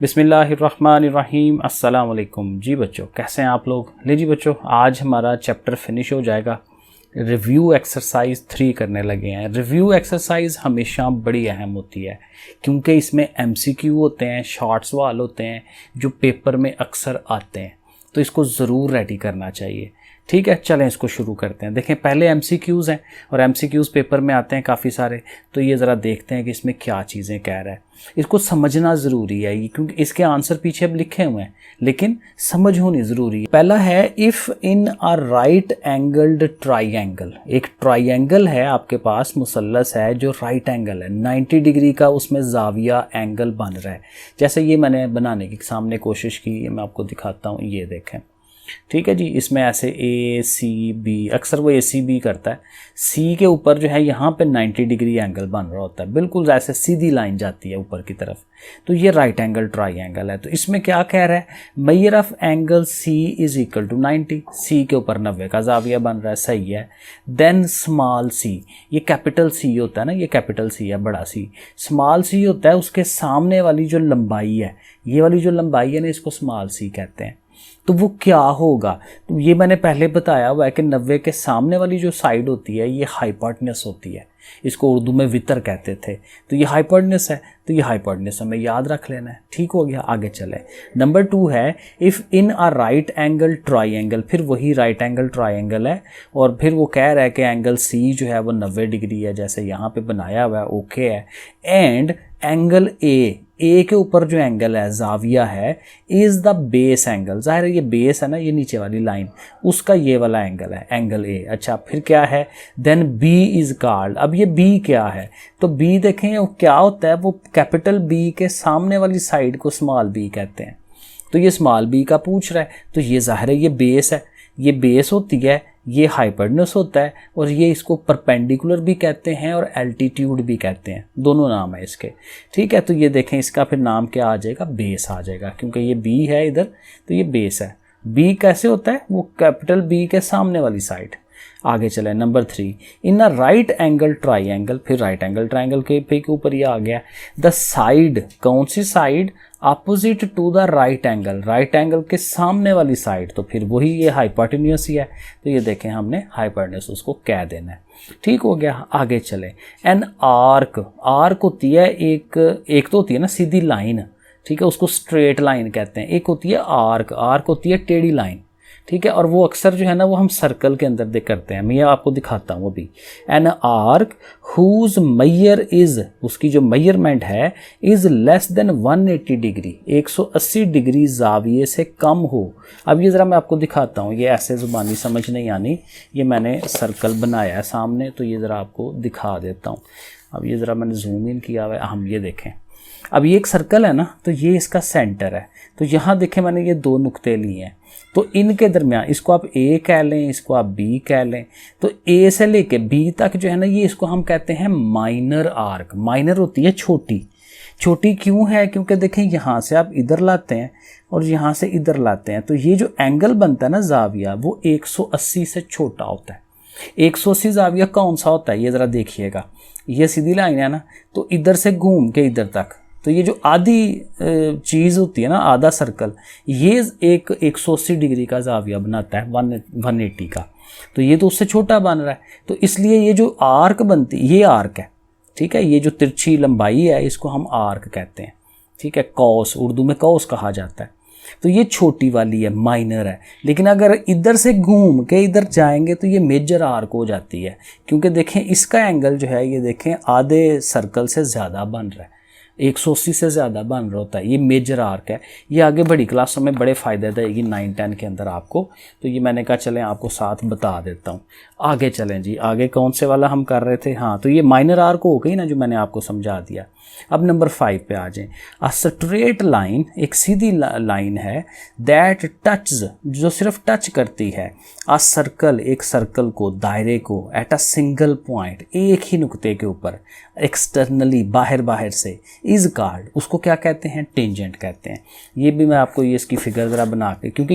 बिस्मिल्लाहिर्रहमानिर्रहीम। अस्सलाम वालेकुम। जी बच्चों, कैसे हैं आप लोग? ले जी बच्चों, आज हमारा चैप्टर फिनिश हो जाएगा। रिव्यू एक्सरसाइज 3 करने लगे हैं। रिव्यू एक्सरसाइज हमेशा बड़ी अहम होती है क्योंकि इसमें एमसीक्यू होते हैं, शॉर्ट सवाल होते हैं जो पेपर में अक्सर आते हैं, तो इसको ज़रूर रेडी करना चाहिए। ठीक है, चलें इसको शुरू करते हैं। देखें, पहले एमसीक्यूज़ हैं और एमसीक्यूज़ पेपर में आते हैं काफ़ी सारे, तो ये ज़रा देखते हैं कि इसमें क्या चीज़ें कह रहा है। इसको समझना ज़रूरी है क्योंकि इसके आंसर पीछे अब लिखे हुए हैं, लेकिन समझ होनी ज़रूरी है। पहला है, if in a right angled triangle. एक ट्राइंगल है आपके पास, मुसल्लस है जो राइट एंगल है, 90 डिग्री का उसमें जाविया एंगल बन रहा है। जैसे ये मैंने बनाने की सामने कोशिश की, मैं आपको दिखाता हूँ, ये देखें। ठीक है जी, इसमें ऐसे ए सी बी, अक्सर वो ए सी बी करता है। सी के ऊपर जो है यहाँ पे 90 डिग्री एंगल बन रहा होता है, बिल्कुल ऐसे सीधी लाइन जाती है ऊपर की तरफ। तो ये राइट एंगल ट्राइंगल है। तो इसमें क्या कह रहा है, measure of angle C is equal to 90। C के ऊपर 90 का जाविया बन रहा है, सही है। देन स्मॉल सी, ये कैपिटल सी होता है ना, ये कैपिटल सी है, बड़ा सी। स्मॉल सी होता है उसके सामने वाली जो लंबाई है, ये वाली जो लंबाई है ना, इसको स्मॉल सी कहते हैं। तो वो क्या होगा, तो ये मैंने पहले बताया हुआ है कि 90 के सामने वाली जो साइड होती है ये हाइपोटेन्यूस होती है। इसको उर्दू में वितर कहते थे। तो ये हाइपोटेन्यूस है, तो ये हाइपोटेन्यूस हमें याद रख लेना है। ठीक हो गया, आगे चले। नंबर 2 है, if in a right angle triangle. फिर वही राइट एंगल ट्राइंगल है और फिर वो कह रहा है कि एंगल सी जो है वो 90 डिग्री है, जैसे यहाँ पे बनाया हुआ है, ओके है। एंड एंगल ए के ऊपर जो एंगल है, जाविया है, इज़ द बेस एंगल। जाहिर है ये बेस है ना, ये नीचे वाली लाइन, उसका ये वाला एंगल है, एंगल ए। अच्छा, फिर क्या है, देन बी इज़ कॉल्ड। अब ये बी क्या है, तो बी देखें वो क्या होता है, वो कैपिटल बी के सामने वाली साइड को स्मॉल बी कहते हैं। तो ये स्मॉल बी का पूछ रहा है, तो ये जाहिर है ये बेस है, ये बेस होती है, ये हाइपोटेन्यूस होता है, और ये इसको परपेंडिकुलर भी कहते हैं और एल्टीट्यूड भी कहते हैं, दोनों नाम है इसके। ठीक है, तो ये देखें इसका फिर नाम क्या आ जाएगा, बेस आ जाएगा, क्योंकि ये बी है इधर, तो ये बेस है। बी कैसे होता है, वो कैपिटल बी के सामने वाली साइड। आगे चले, number 3, in a right angle triangle. फिर राइट एंगल ट्राइंगल के ऊपर ये आ गया, द साइड, कौन सी side, opposite to the right angle, right angle के सामने वाली साइड। तो फिर वही ये हाइपोटेन्यूस ही है, तो ये देखें हमने हाइपोटेन्यूस उसको कह देना है। ठीक हो गया, आगे चले। एन आर्क, आर्क होती है एक तो होती है ना सीधी लाइन, ठीक है, उसको स्ट्रेट लाइन कहते हैं। एक होती है आर्क, आर्क होती है टेढ़ी लाइन। ठीक है, और वो अक्सर जो है ना वो हम सर्कल के अंदर करते हैं। मैं आपको दिखाता हूँ अभी। An arc whose measure is, उसकी जो मेजरमेंट है, is less than 180 degree, 180 degree जाविये से कम हो। अब ये ज़रा मैं आपको दिखाता हूँ, ये ऐसे ज़ुबानी समझ नहीं आनी, ये मैंने सर्कल बनाया है सामने, तो ये ज़रा आपको दिखा देता हूँ। अब ये ज़रा मैंने जूम इन किया हुआ है, हम ये देखें। अब ये एक सर्कल है ना, तो ये इसका सेंटर है। तो यहाँ देखें मैंने ये 2 नुक्ते लिए हैं, तो इनके दरमियान इसको आप ए कह लें, इसको आप बी कह लें। तो ए से लेके बी तक जो है ना, ये इसको हम कहते हैं माइनर आर्क। माइनर होती है छोटी। छोटी क्यों है, क्योंकि देखें यहाँ से आप इधर लाते हैं और यहाँ से इधर लाते हैं, तो ये जो एंगल बनता है ना जाविया, वो 180 से छोटा होता है। 180 जाविया कौन सा होता है, ये ज़रा देखिएगा। ये सीधी लाइन है ना, तो इधर से घूम के इधर तक, तो ये जो आधी चीज़ होती है ना, आधा सर्कल, ये एक 180 डिग्री का जाविया बनाता है, 180 का। तो ये तो उससे छोटा बन रहा है, तो इसलिए ये जो आर्क बनती, ये आर्क है। ठीक है, ये जो तिरछी लंबाई है इसको हम आर्क कहते हैं। ठीक है, कॉस, उर्दू में कॉस कहा जाता है। तो ये छोटी वाली है, माइनर है। लेकिन अगर इधर से घूम के इधर जाएंगे तो ये मेजर आर्क हो जाती है, क्योंकि देखें इसका एंगल जो है, ये देखें आधे सर्कल से ज़्यादा बन रहा है, 180 से ज़्यादा बन रहा होता है। ये मेजर आर्क है। ये आगे बड़ी क्लासों में बड़े फ़ायदे देगी 9-10 के अंदर आपको, तो ये मैंने कहा चलें आपको साथ बता देता हूँ। आगे चलें जी, आगे कौन से वाला हम कर रहे थे, हाँ, तो ये माइनर आर्क हो गई ना जो मैंने आपको समझा दिया। अब नंबर 5 पे आ जाएं। अ स्ट्रेट लाइन, एक सीधी लाइन है, दैट टचज, जो सिर्फ टच करती है, अ सर्कल, एक सर्कल को, दायरे को, एट अ सिंगल पॉइंट, एक ही नुक्ते के ऊपर, एक्सटर्नली, बाहर से, इज कॉल्ड, उसको क्या कहते हैं, टेंजेंट कहते हैं। ये भी मैं आपको ये इसकी फिगर ज़रा बना के, क्योंकि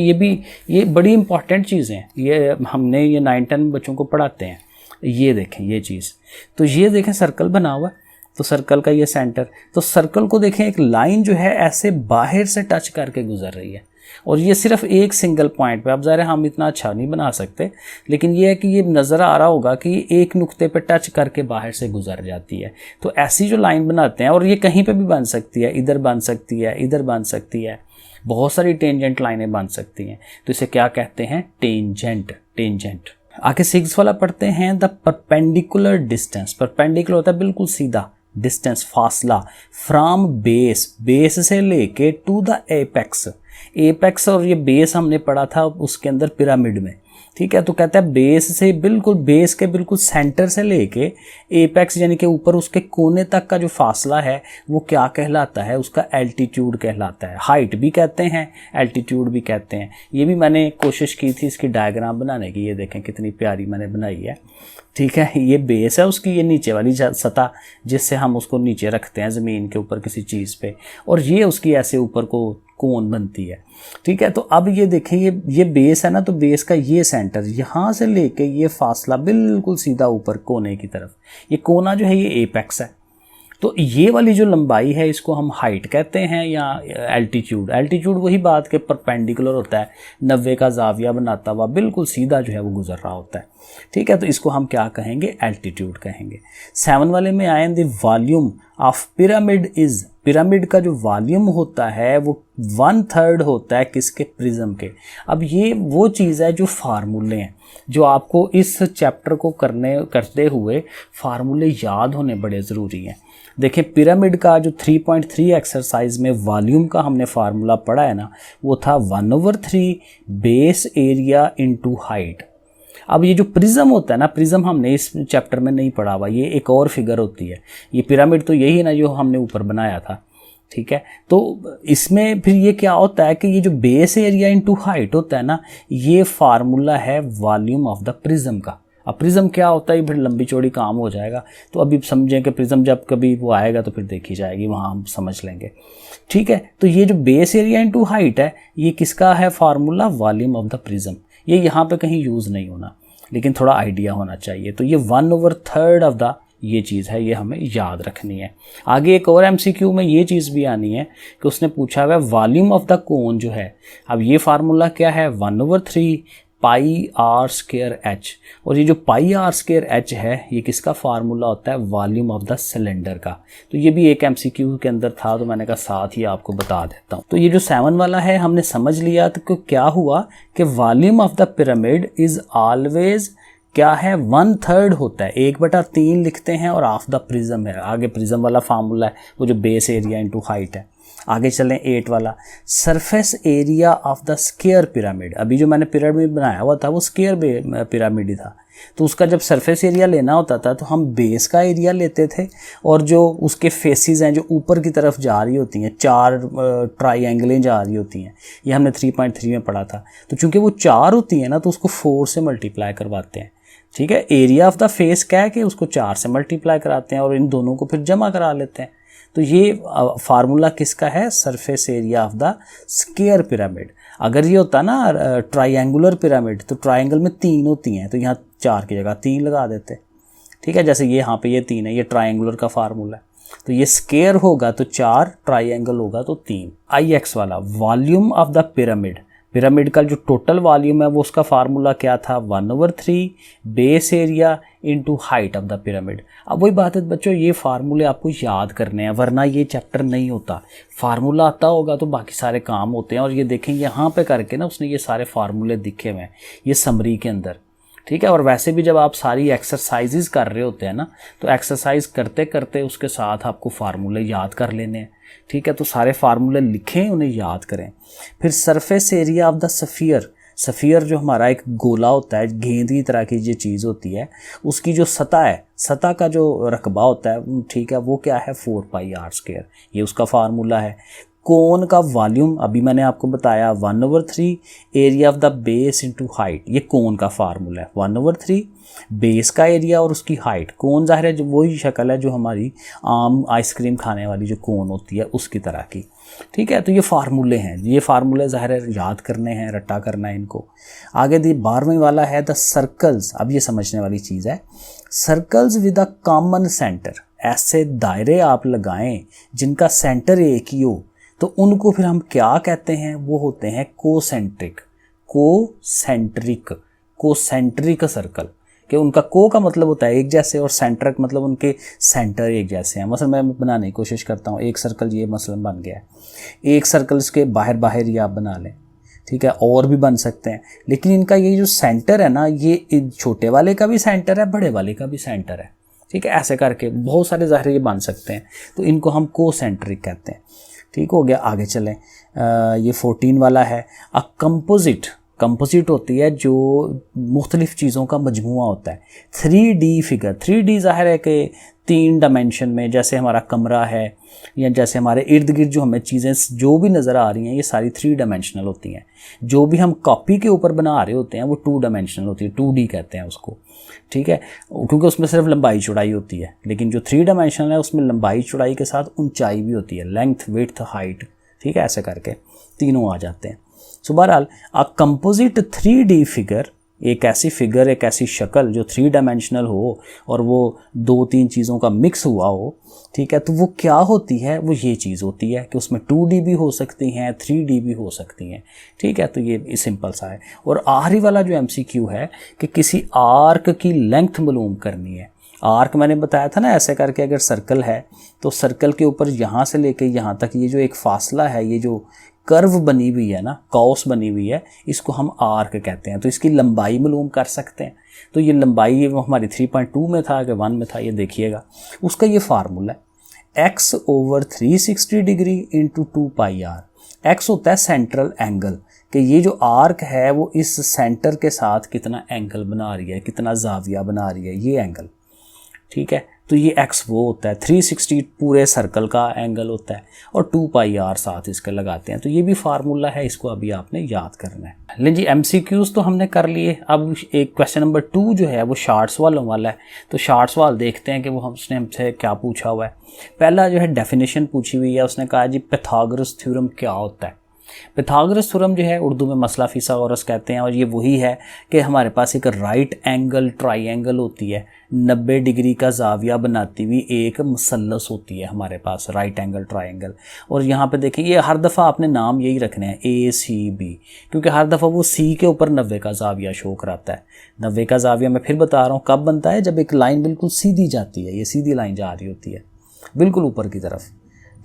ये बड़ी इंपॉर्टेंट चीज़ें हैं, ये हमने ये 9-10 बच्चों को पढ़ाते हैं। ये देखें ये चीज़, तो ये देखें सर्कल बना हुआ है, तो सर्कल का ये सेंटर, तो सर्कल को देखें एक लाइन जो है ऐसे बाहर से टच करके गुजर रही है, और ये सिर्फ एक सिंगल पॉइंट पे। अब ज़ाहिर है हम इतना अच्छा नहीं बना सकते, लेकिन ये है कि ये नज़र आ रहा होगा कि ये एक नुक्ते पे टच करके बाहर से गुजर जाती है। तो ऐसी जो लाइन बनाते हैं, और ये कहीं पे भी बन सकती है, इधर बन सकती है, इधर बन सकती है, बहुत सारी टेंजेंट लाइनें बन सकती हैं। तो इसे क्या कहते हैं? टेंजेंट। टेंजेंट। आगे 6 वाला पढ़ते हैं, द परपेंडिकुलर डिस्टेंस। परपेंडिकुलर होता है बिल्कुल सीधा, डिस्टेंस फासला, फ्रॉम बेस, बेस से लेके टू द एपेक्स। एपेक्स और ये बेस हमने पढ़ा था उसके अंदर पिरामिड में, ठीक है। तो कहता है बेस से बिल्कुल, बेस के बिल्कुल सेंटर से लेके एपेक्स यानी कि ऊपर उसके कोने तक का जो फासला है वो क्या कहलाता है? उसका एल्टीट्यूड कहलाता है। हाइट भी कहते हैं, एल्टीट्यूड भी कहते हैं। ये भी मैंने कोशिश की थी इसकी डायग्राम बनाने की, ये देखें कितनी प्यारी मैंने बनाई है, ठीक है। ये बेस है उसकी, ये नीचे वाली सतह जिससे हम उसको नीचे रखते हैं ज़मीन के ऊपर किसी चीज़ पे, और ये उसकी ऐसे ऊपर को कोन बनती है, ठीक है। तो अब ये देखें, ये बेस है ना, तो बेस का ये सेंटर यहाँ से लेके ये फासला बिल्कुल सीधा ऊपर कोने की तरफ, ये कोना जो है ये एपेक्स है। तो ये वाली जो लंबाई है इसको हम हाइट कहते हैं या एल्टीट्यूड। एल्टीट्यूड वही बात के परपेंडिकुलर होता है, 90 का जाविया बनाता हुआ बिल्कुल सीधा जो है वो गुजर रहा होता है, ठीक है। तो इसको हम क्या कहेंगे? एल्टीट्यूड कहेंगे। 7 वाले में आए, the volume of pyramid is. Pyramid का जो वॉल्यूम होता है वो 1/3 होता है किसके? प्रिज्म के। अब ये वो चीज़ है जो फार्मूले हैं, जो आपको इस चैप्टर को करते हुए फार्मूले याद होने बड़े ज़रूरी हैं। देखें, पिरामिड का जो 3.3 एक्सरसाइज में वॉल्यूम का हमने फार्मूला पढ़ा है ना, वो था 1/3 बेस एरिया इंटू हाइट। अब ये जो प्रिज्म होता है ना, प्रिज्म हमने इस चैप्टर में नहीं पढ़ा हुआ, ये एक और फिगर होती है। ये पिरामिड तो यही है ना जो हमने ऊपर बनाया था, ठीक है। तो इसमें फिर ये क्या होता है कि ये जो बेस एरिया इंटू हाइट होता है ना, ये फार्मूला है वॉल्यूम ऑफ द प्रिज्म का। अब प्रिज्म क्या होता है, फिर लंबी चौड़ी काम हो जाएगा, तो अभी समझें कि प्रिज्म जब कभी वो आएगा तो फिर देखी जाएगी, वहाँ हम समझ लेंगे, ठीक है। तो ये जो बेस एरिया इंटू हाइट है, ये किसका है formula? Volume of the prism. ये यहाँ पे कहीं यूज़ नहीं होना, लेकिन थोड़ा आइडिया होना चाहिए। तो ये 1/3 ऑफ द ये चीज़ है, ये हमें याद रखनी है। आगे एक और एमसीक्यू में ये चीज़ भी आनी है कि उसने पूछा हुआ वॉल्यूम ऑफ द कोन जो है, अब ये फार्मूला क्या है? 1/3 पाई आर स्क्वायर एच। और ये जो पाई आर स्क्वायर एच है, ये किसका फार्मूला होता है? वॉल्यूम ऑफ द सिलेंडर का। तो ये भी एक एमसीक्यू के अंदर था, तो मैंने कहा साथ ही आपको बता देता हूँ। तो ये जो 7 वाला है हमने समझ लिया, तो क्या हुआ कि volume of the pyramid is always क्या है? 1/3 होता है, 1/3 लिखते हैं, और ऑफ द प्रिज्म है। आगे प्रिज्म वाला फार्मूला है वो जो बेस एरिया इंटू हाइट है। आगे चलें 8 वाला, surface area of the square pyramid. अभी जो मैंने पिरामिड बनाया हुआ था वो स्क्वायर पिरामिड ही था, तो उसका जब सरफेस एरिया लेना होता था तो हम बेस का एरिया लेते थे, और जो उसके फेसेस हैं जो ऊपर की तरफ जा रही होती हैं, 4 ट्राइंगलें जा रही होती हैं, ये हमने 3.3 में पढ़ा था। तो चूंकि वो 4 होती हैं ना, तो उसको 4 से मल्टीप्लाई करवाते हैं, ठीक है। एरिया ऑफ द फेस क्या है कि उसको 4 से मल्टीप्लाई कराते हैं, और इन दोनों को फिर जमा करा लेते हैं। तो ये फार्मूला किसका है? Surface area of the square pyramid. अगर ये होता ना ट्रायंगुलर पिरामिड, तो ट्रायंगल में 3 होती हैं, तो यहाँ 4 की जगह 3 लगा देते, ठीक है। जैसे ये यहाँ पे ये 3 है, ये ट्रायंगुलर का फार्मूला है, तो ये स्क्वायर होगा तो 4, ट्रायंगल होगा तो 3। IX वाला, volume of the pyramid. Pyramid का जो टोटल वॉल्यूम है वो उसका फार्मूला क्या था? 1/3 base area into height of the pyramid. अब वही बात है बच्चों, ये फार्मूले आपको याद करने हैं, वरना ये चैप्टर नहीं होता। फार्मूला आता होगा तो बाकी सारे काम होते हैं। और ये देखें यहाँ पे करके ना उसने ये सारे फार्मूले दिखे हुए हैं ये समरी के अंदर, ठीक है। और वैसे भी जब आप सारी एक्सरसाइजेज कर रहे होते हैं ना, तो एक्सरसाइज करते करते उसके साथ आपको फार्मूले याद कर लेने हैं, ठीक है। तो सारे फार्मूले लिखें, उन्हें याद करें। फिर surface area of the sphere. Sphere जो हमारा एक गोला होता है, गेंद की तरह की जो चीज़ होती है, उसकी जो सतह है, सतह का जो रकबा होता है, ठीक है, वो क्या है? 4πr²। ये उसका फार्मूला है। कोन का वॉल्यूम अभी मैंने आपको बताया 1/3 area of the base into height, ये कोन का फार्मूला है। 1/3 बेस का एरिया और उसकी हाइट। कोन जाहिर है जो वही शक्ल है जो हमारी आम आइसक्रीम खाने वाली जो कोन होती है उसकी तरह की, ठीक है। तो ये फार्मूले हैं, ये फार्मूले ज़ाहिर है याद करने हैं, रट्टा करना है इनको। आगे 12वें वाला है द सर्कल्स। अब ये समझने वाली चीज़ है, circles with a common centre. ऐसे दायरे आप लगाएं जिनका सेंटर एक ही हो, तो उनको फिर हम क्या कहते हैं, वो होते हैं कोसेंट्रिक। कोसेंट्रिक सर्कल, कि उनका को का मतलब होता है एक जैसे और सेंट्रिक मतलब उनके सेंटर एक जैसे हैं। मसलन मैं बनाने की कोशिश करता हूँ, एक सर्कल ये मसलन बन गया है, एक सर्कल इसके बाहर बाहर ही आप बना लें, ठीक है, और भी बन सकते हैं, लेकिन इनका ये जो सेंटर है ना, ये छोटे वाले का भी सेंटर है, बड़े वाले का भी सेंटर है, ठीक है। ऐसे करके बहुत सारे ज़ाहिर ये बन सकते हैं, तो इनको हम कोसेंट्रिक कहते हैं। ठीक हो गया, आगे चलें। ये 14 वाला है। अ कंपोजिट होती है जो मुख्तलिफ़ चीज़ों का मजमूआ होता है। 3D फिगर, 3D ज़ाहिर है कि 3 डायमेंशन में, जैसे हमारा कमरा है या जैसे हमारे इर्द गिर्द जो हमें चीज़ें जो भी नज़र आ रही हैं, ये सारी 3 डायमेंशनल होती हैं। जो भी हम कॉपी के ऊपर बना रहे होते हैं वो 2 डायमेंशनल होती है, 2D कहते हैं उसको, ठीक है, क्योंकि उसमें सिर्फ लंबाई चौड़ाई होती है। लेकिन जो 3 डायमेंशनल है उसमें लंबाई चौड़ाई के साथ ऊंचाई भी होती है, लेंथ, विड्थ, हाइट, ठीक है, ऐसे करके तीनों आ जाते हैं। सो बहरहाल अ कंपोजिट 3D फिगर, एक ऐसी फिगर, एक ऐसी शक्ल जो 3 डायमेंशनल हो और वो 2-3 चीज़ों का मिक्स हुआ हो, ठीक है, तो वो क्या होती है, वो ये चीज़ होती है कि उसमें 2D भी हो सकती हैं, 3D भी हो सकती हैं, ठीक है। तो ये सिंपल सा है। और आखिरी वाला जो MCQ है कि किसी आर्क की लेंथ मालूम करनी है। आर्क मैंने बताया था ना, ऐसे करके अगर सर्कल है तो सर्कल के ऊपर यहाँ से लेके यहाँ तक ये जो एक फासला है, ये जो कर्व बनी हुई है ना, कॉस बनी हुई है, इसको हम आर्क कहते हैं। तो इसकी लंबाई मालूम कर सकते हैं। तो ये लंबाई ये हमारी 3.2 में था कि 1 में था, ये देखिएगा। उसका ये फार्मूला है x/360 degree into 2πr। x होता है सेंट्रल एंगल, कि ये जो आर्क है वो इस सेंटर के साथ कितना एंगल बना रही है, कितना जाविया बना रही है, ये एंगल, ठीक है। तो ये x वो होता है, 360 पूरे सर्कल का एंगल होता है, और 2πr साथ इसके लगाते हैं। तो ये भी फार्मूला है, इसको अभी आपने याद करना है। लेकिन जी MCQs तो हमने कर लिए। अब एक क्वेश्चन नंबर 2 जो है वो शार्ट्स वालों वाला है। तो शार्ट्स वाल देखते हैं कि वो उसने हमसे क्या पूछा हुआ है। पहला जो है डेफिनेशन पूछी हुई है, उसने कहा जी पाइथागोरस थ्योरम क्या होता है। पाइथागोरस थ्योरम जो है उर्दू में मसला फिसागोरस कहते हैं, और ये वही है कि हमारे पास एक राइट एंगल ट्राइंगल होती है, 90 डिग्री का जाविया बनाती हुई एक मुसल्लस होती है हमारे पास, राइट एंगल ट्राइंगल। और यहाँ पे देखें, ये हर दफ़ा आपने नाम यही रखने हैं ACB, क्योंकि हर दफ़ा वो C के ऊपर 90 का जाविया शो कराता है। 90 का जाविया मैं फिर बता रहा हूँ कब बनता है, जब एक लाइन बिल्कुल सीधी जाती है, ये सीधी लाइन जा रही होती है बिल्कुल ऊपर की तरफ,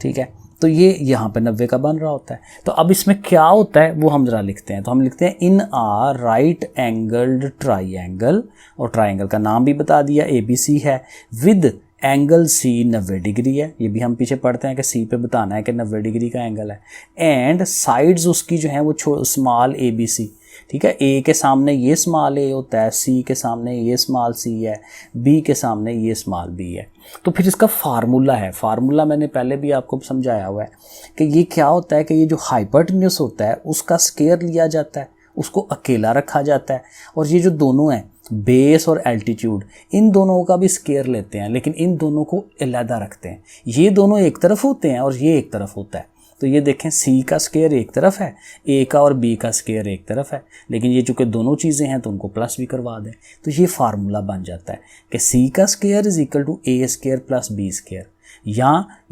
ठीक है। तो ये यहाँ पे 90 का बन रहा होता है। तो अब इसमें क्या होता है वो हम ज़रा लिखते हैं। तो हम लिखते हैं इन आ राइट एंगल्ड ट्राइंगल, और ट्राइंगल का नाम भी बता दिया ABC है, विद एंगल C 90 डिग्री है। ये भी हम पीछे पढ़ते हैं कि C पे बताना है कि 90 डिग्री का एंगल है, एंड साइड्स उसकी जो है वो स्मॉल ABC, ठीक है। A के सामने ये स्मॉल A होता है, C के सामने ये स्मॉल C है, B के सामने ये स्मॉल B है। तो फिर इसका फार्मूला है, फार्मूला मैंने पहले भी आपको समझाया हुआ है कि ये क्या होता है कि ये जो हाइपोटेन्यूस होता है उसका स्क्वायर लिया जाता है, उसको अकेला रखा जाता है, और ये जो दोनों हैं बेस और एल्टीट्यूड, इन दोनों का भी स्क्वायर लेते हैं, लेकिन इन दोनों को अलग रखते हैं। ये दोनों एक तरफ होते हैं और ये एक तरफ होता है। तो ये देखें, C का स्क्वायर एक तरफ है, A का और B का स्क्वायर एक तरफ है, लेकिन ये चूँकि दोनों चीज़ें हैं तो उनको प्लस भी करवा दें। तो ये फार्मूला बन जाता है कि C का square is equal to A square plus B square, या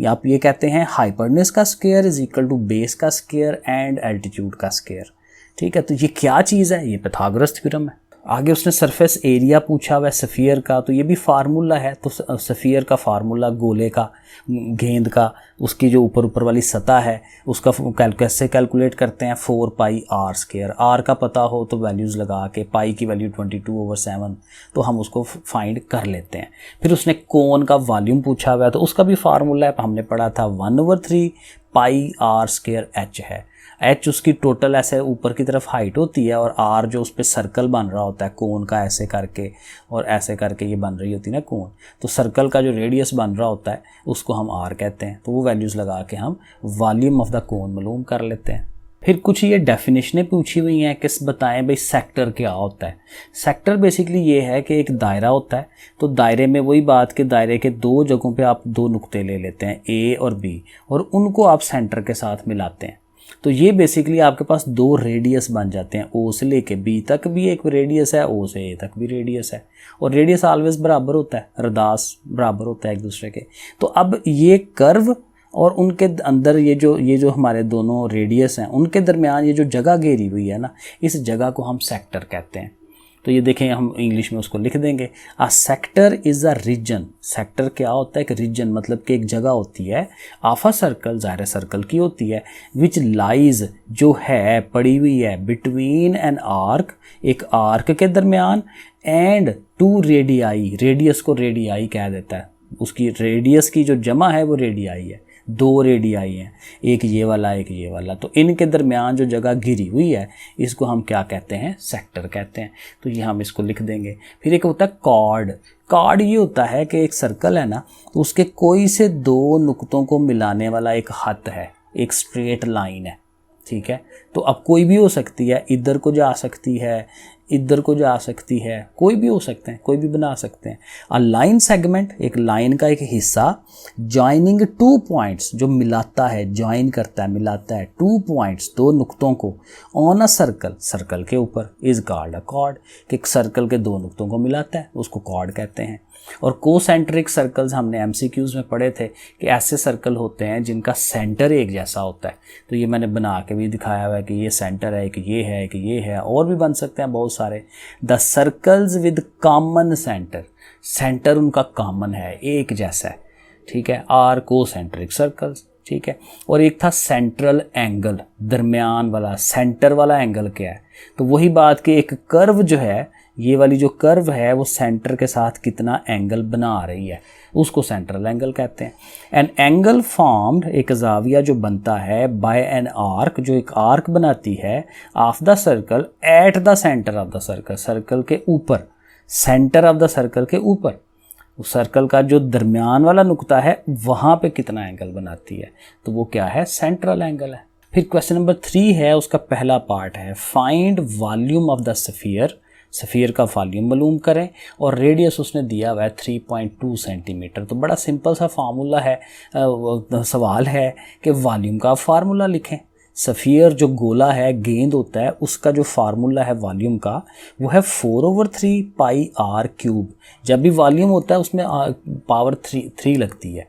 आप ये कहते हैं हाइपोटेन्यूस का square is equal to base का स्क्वायर एंड एल्टीट्यूड का स्क्वायर, ठीक है। तो ये क्या चीज़ है, ये पाइथागोरस थ्योरम है। आगे उसने सरफेस एरिया पूछा हुआ है सफ़ियर का, तो ये भी फार्मूला है। तो सफ़ियर का फार्मूला, गोले का, गेंद का, उसकी जो ऊपर वाली सतह है उसका कैसे कैलकुलेट करते हैं, 4πr²। आर का पता हो तो वैल्यूज़ लगा के, पाई की वैल्यू 22/7, तो हम उसको फाइंड कर लेते हैं। फिर उसने कोन का वॉल्यूम पूछा हुआ है, तो उसका भी फार्मूला है, हमने पढ़ा था 1/3 πr² है। H उसकी टोटल ऐसे ऊपर की तरफ हाइट होती है, और R जो उस पर सर्कल बन रहा होता है कोन का, ऐसे करके और ऐसे करके ये बन रही होती है ना कोन। तो सर्कल का जो रेडियस बन रहा होता है उसको हम R कहते हैं। तो वो वैल्यूज़ लगा के हम वॉल्यूम ऑफ द कोन मालूम कर लेते हैं। फिर कुछ ये डेफिनेशनें पूछी हुई हैं, किस बताएं भाई सेक्टर क्या होता है। सेक्टर बेसिकली ये है कि एक दायरा होता है, तो दायरे में वही बात कि दायरे के 2 जगहों पे आप 2 नुक्ते ले लेते हैं A और B, और उनको आप सेंटर के साथ मिलाते हैं। तो ये बेसिकली आपके पास दो रेडियस बन जाते हैं, ओ से लेके बी तक भी एक रेडियस है, ओ से ए तक भी रेडियस है, और रेडियस ऑलवेज बराबर होता है, रदास बराबर होता है एक दूसरे के। तो अब ये कर्व और उनके अंदर ये जो हमारे दोनों रेडियस हैं उनके दरमियान ये जो जगह घेरी हुई है ना, इस जगह को हम सेक्टर कहते हैं। तो ये देखें, हम इंग्लिश में उसको लिख देंगे, a sector is a region. Sector क्या होता है? एक रीजन, मतलब कि एक जगह होती है, ऑफ अ सर्कल, ज़ाहिर सर्कल की होती है, विच लाइज, जो है पड़ी हुई है, बिटवीन एन आर्क, एक आर्क के दरमियान, एंड टू रेडियाई, रेडियस को रेडियाई कह देता है, उसकी रेडियस की जो जमा है वो रेडियाई है, दो रेडियाई हैं, एक ये वाला एक ये वाला, तो इनके दरमियान जो जगह घिरी हुई है इसको हम क्या कहते हैं? सेक्टर कहते हैं। तो ये हम इसको लिख देंगे। फिर एक होता है कॉर्ड। कॉर्ड ये होता है कि एक सर्कल है ना, तो उसके कोई से दो नुक्तों को मिलाने वाला एक हद है, एक स्ट्रेट लाइन है, ठीक है। तो अब कोई भी हो सकती है, इधर को जा सकती है, इधर को जा सकती है, कोई भी हो सकते हैं, कोई भी बना सकते हैं। अ लाइन सेगमेंट, एक लाइन का एक हिस्सा, जॉइनिंग टू पॉइंट्स, जो मिलाता है, जॉइन करता है, मिलाता है, टू पॉइंट्स, दो नुक्तों को, ऑन अ सर्कल, सर्कल के ऊपर, इज कॉल्ड अ कॉर्ड, कि एक सर्कल के दो नुक्तों को मिलाता है, उसको कॉर्ड कहते हैं। और कोसेंट्रिक सर्कल्स हमने एमसीक्यूज में पढ़े थे कि ऐसे सर्कल होते हैं जिनका सेंटर एक जैसा होता है। तो ये मैंने बना के भी दिखाया हुआ है कि ये सेंटर है, कि ये है, कि ये है, और भी बन सकते हैं बहुत सारे। The circles with common centre, centre उनका कॉमन है, एक जैसा है, ठीक है, आर कोसेंट्रिक सर्कल्स, ठीक है। और एक था सेंट्रल एंगल, दरमियान वाला, सेंटर वाला एंगल क्या है? तो वही बात कि एक कर्व जो है, ये वाली जो कर्व है वो सेंटर के साथ कितना एंगल बना रही है, उसको सेंट्रल एंगल कहते हैं। एन एंगल फॉर्म्ड, एक जाविया जो बनता है, बाय एन आर्क, जो एक आर्क बनाती है, of the circle at the centre of the circle, circle के ऊपर, सेंटर ऑफ द सर्कल के ऊपर, उस सर्कल का जो दरमियान वाला नुक्ता है वहाँ पे कितना एंगल बनाती है, तो वो क्या है? सेंट्रल एंगल है। फिर क्वेश्चन नंबर 3 है, उसका पहला पार्ट है, find volume of the sphere, sphere का वॉल्यूम मालूम करें, और रेडियस उसने दिया हुआ है 3.2 सेंटीमीटर। तो बड़ा सिंपल सा फार्मूला है, सवाल है कि वॉल्यूम का फार्मूला लिखें। स्फीयर जो गोला है, गेंद होता है, उसका जो फार्मूला है वॉल्यूम का वो है 4/3 पाई आर क्यूब। जब भी वॉल्यूम होता है उसमें पावर 3 लगती है,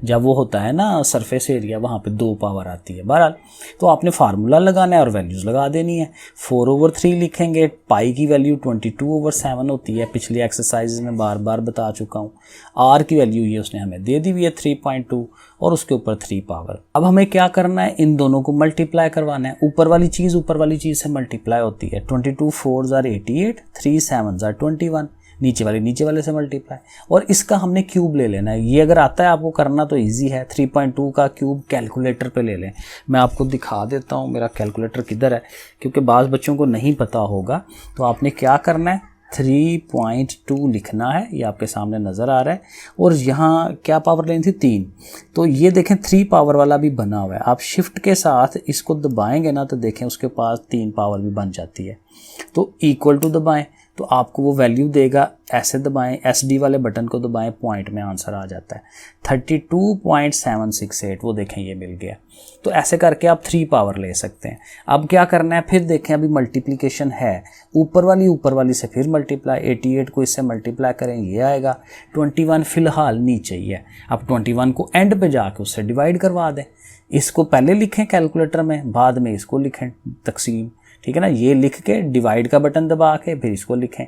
जब वो होता है ना सरफेस एरिया, वहाँ पे 2 पावर आती है। बहरहाल तो आपने फार्मूला लगाना है और वैल्यूज़ लगा देनी है। 4/3 लिखेंगे, पाई की वैल्यू 22/7 होती है, पिछली एक्सरसाइज में बार बार बता चुका हूँ। आर की वैल्यू ये उसने हमें दे दी हुई है 3.2, और उसके ऊपर 3 पावर। अब हमें क्या करना है? इन दोनों को मल्टीप्लाई करवाना है। ऊपर वाली चीज़ से मल्टीप्लाई होती है। 22 4s are 88, 3 7s are 21, नीचे वाले से मल्टीप्लाई, और इसका हमने क्यूब ले लेना है। ये अगर आता है आपको करना तो इजी है। 3.2 का क्यूब कैलकुलेटर पे ले लें। मैं आपको दिखा देता हूँ मेरा कैलकुलेटर किधर है, क्योंकि बाज़ बच्चों को नहीं पता होगा। तो आपने क्या करना है? 3.2 लिखना है, ये आपके सामने नज़र आ रहा है, और यहाँ क्या पावर लेनी थी? 3। तो ये देखें 3 पावर वाला भी बना हुआ है। आप शिफ्ट के साथ इसको दबाएंगे ना तो देखें उसके पास 3 पावर भी बन जाती है। तो इक्वल टू दबाएं तो आपको वो वैल्यू देगा, ऐसे दबाएं, SD वाले बटन को दबाएं, पॉइंट में आंसर आ जाता है 32.768। वो देखें ये मिल गया। तो ऐसे करके आप 3 पावर ले सकते हैं। अब क्या करना है? फिर देखें, अभी मल्टीप्लिकेशन है, ऊपर वाली से फिर मल्टीप्लाई, 88 को इससे मल्टीप्लाई करें, ये आएगा। 21 फिलहाल नीचे ही है। अब 21 को एंड पे जाके उससे डिवाइड करवा दें। इसको पहले लिखें कैलकुलेटर में, बाद में इसको लिखें तकसीम, ठीक है ना। ये लिख के डिवाइड का बटन दबा के फिर इसको लिखें,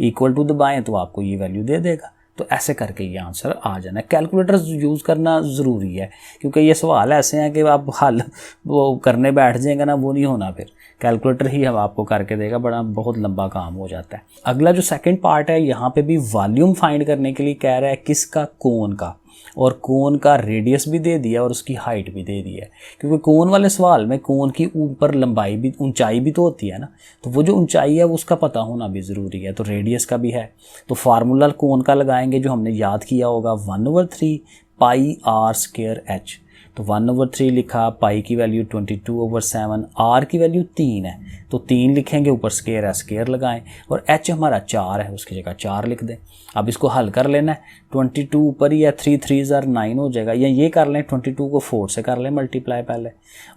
इक्वल टू दबाएं तो आपको ये वैल्यू दे देगा। तो ऐसे करके ये आंसर आ जाना है। कैलकुलेटर यूज़ करना ज़रूरी है, क्योंकि ये सवाल ऐसे हैं कि आप हल वो करने बैठ जाएंगे ना, वो नहीं होना, फिर कैलकुलेटर ही हम आपको करके देगा, बहुत लंबा काम हो जाता है। अगला जो सेकंड पार्ट है, यहाँ पे भी वॉल्यूम फाइंड करने के लिए कह रहा है किसका? कोन का, और कोन का रेडियस भी दे दिया और उसकी हाइट भी दे दी है, क्योंकि कोन वाले सवाल में कोन की ऊपर लंबाई भी, ऊंचाई भी तो होती है ना, तो वो जो ऊंचाई है उसका पता होना भी ज़रूरी है। तो रेडियस का भी है, तो फार्मूला कोन का लगाएंगे जो हमने याद किया होगा, 1/3 पाई r² h। तो 1/3 लिखा, पाई की वैल्यू 22/7, आर की वैल्यू 3 है तो 3 लिखेंगे, ऊपर स्केयर है स्केयर लगाएं, और एच हमारा 4 है उसकी जगह 4 लिख दें। अब इसको हल कर लेना है, 22 ऊपर ही है, 3 3 9 हो जाएगा, या ये कर लें 22 को 4 से कर लें मल्टीप्लाई पहले,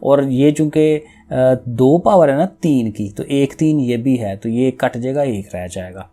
और ये चूँकि 2 पावर है ना 3 की, तो 1 3 ये भी है, तो ये कट जाएगा, 1 रह जाएगा।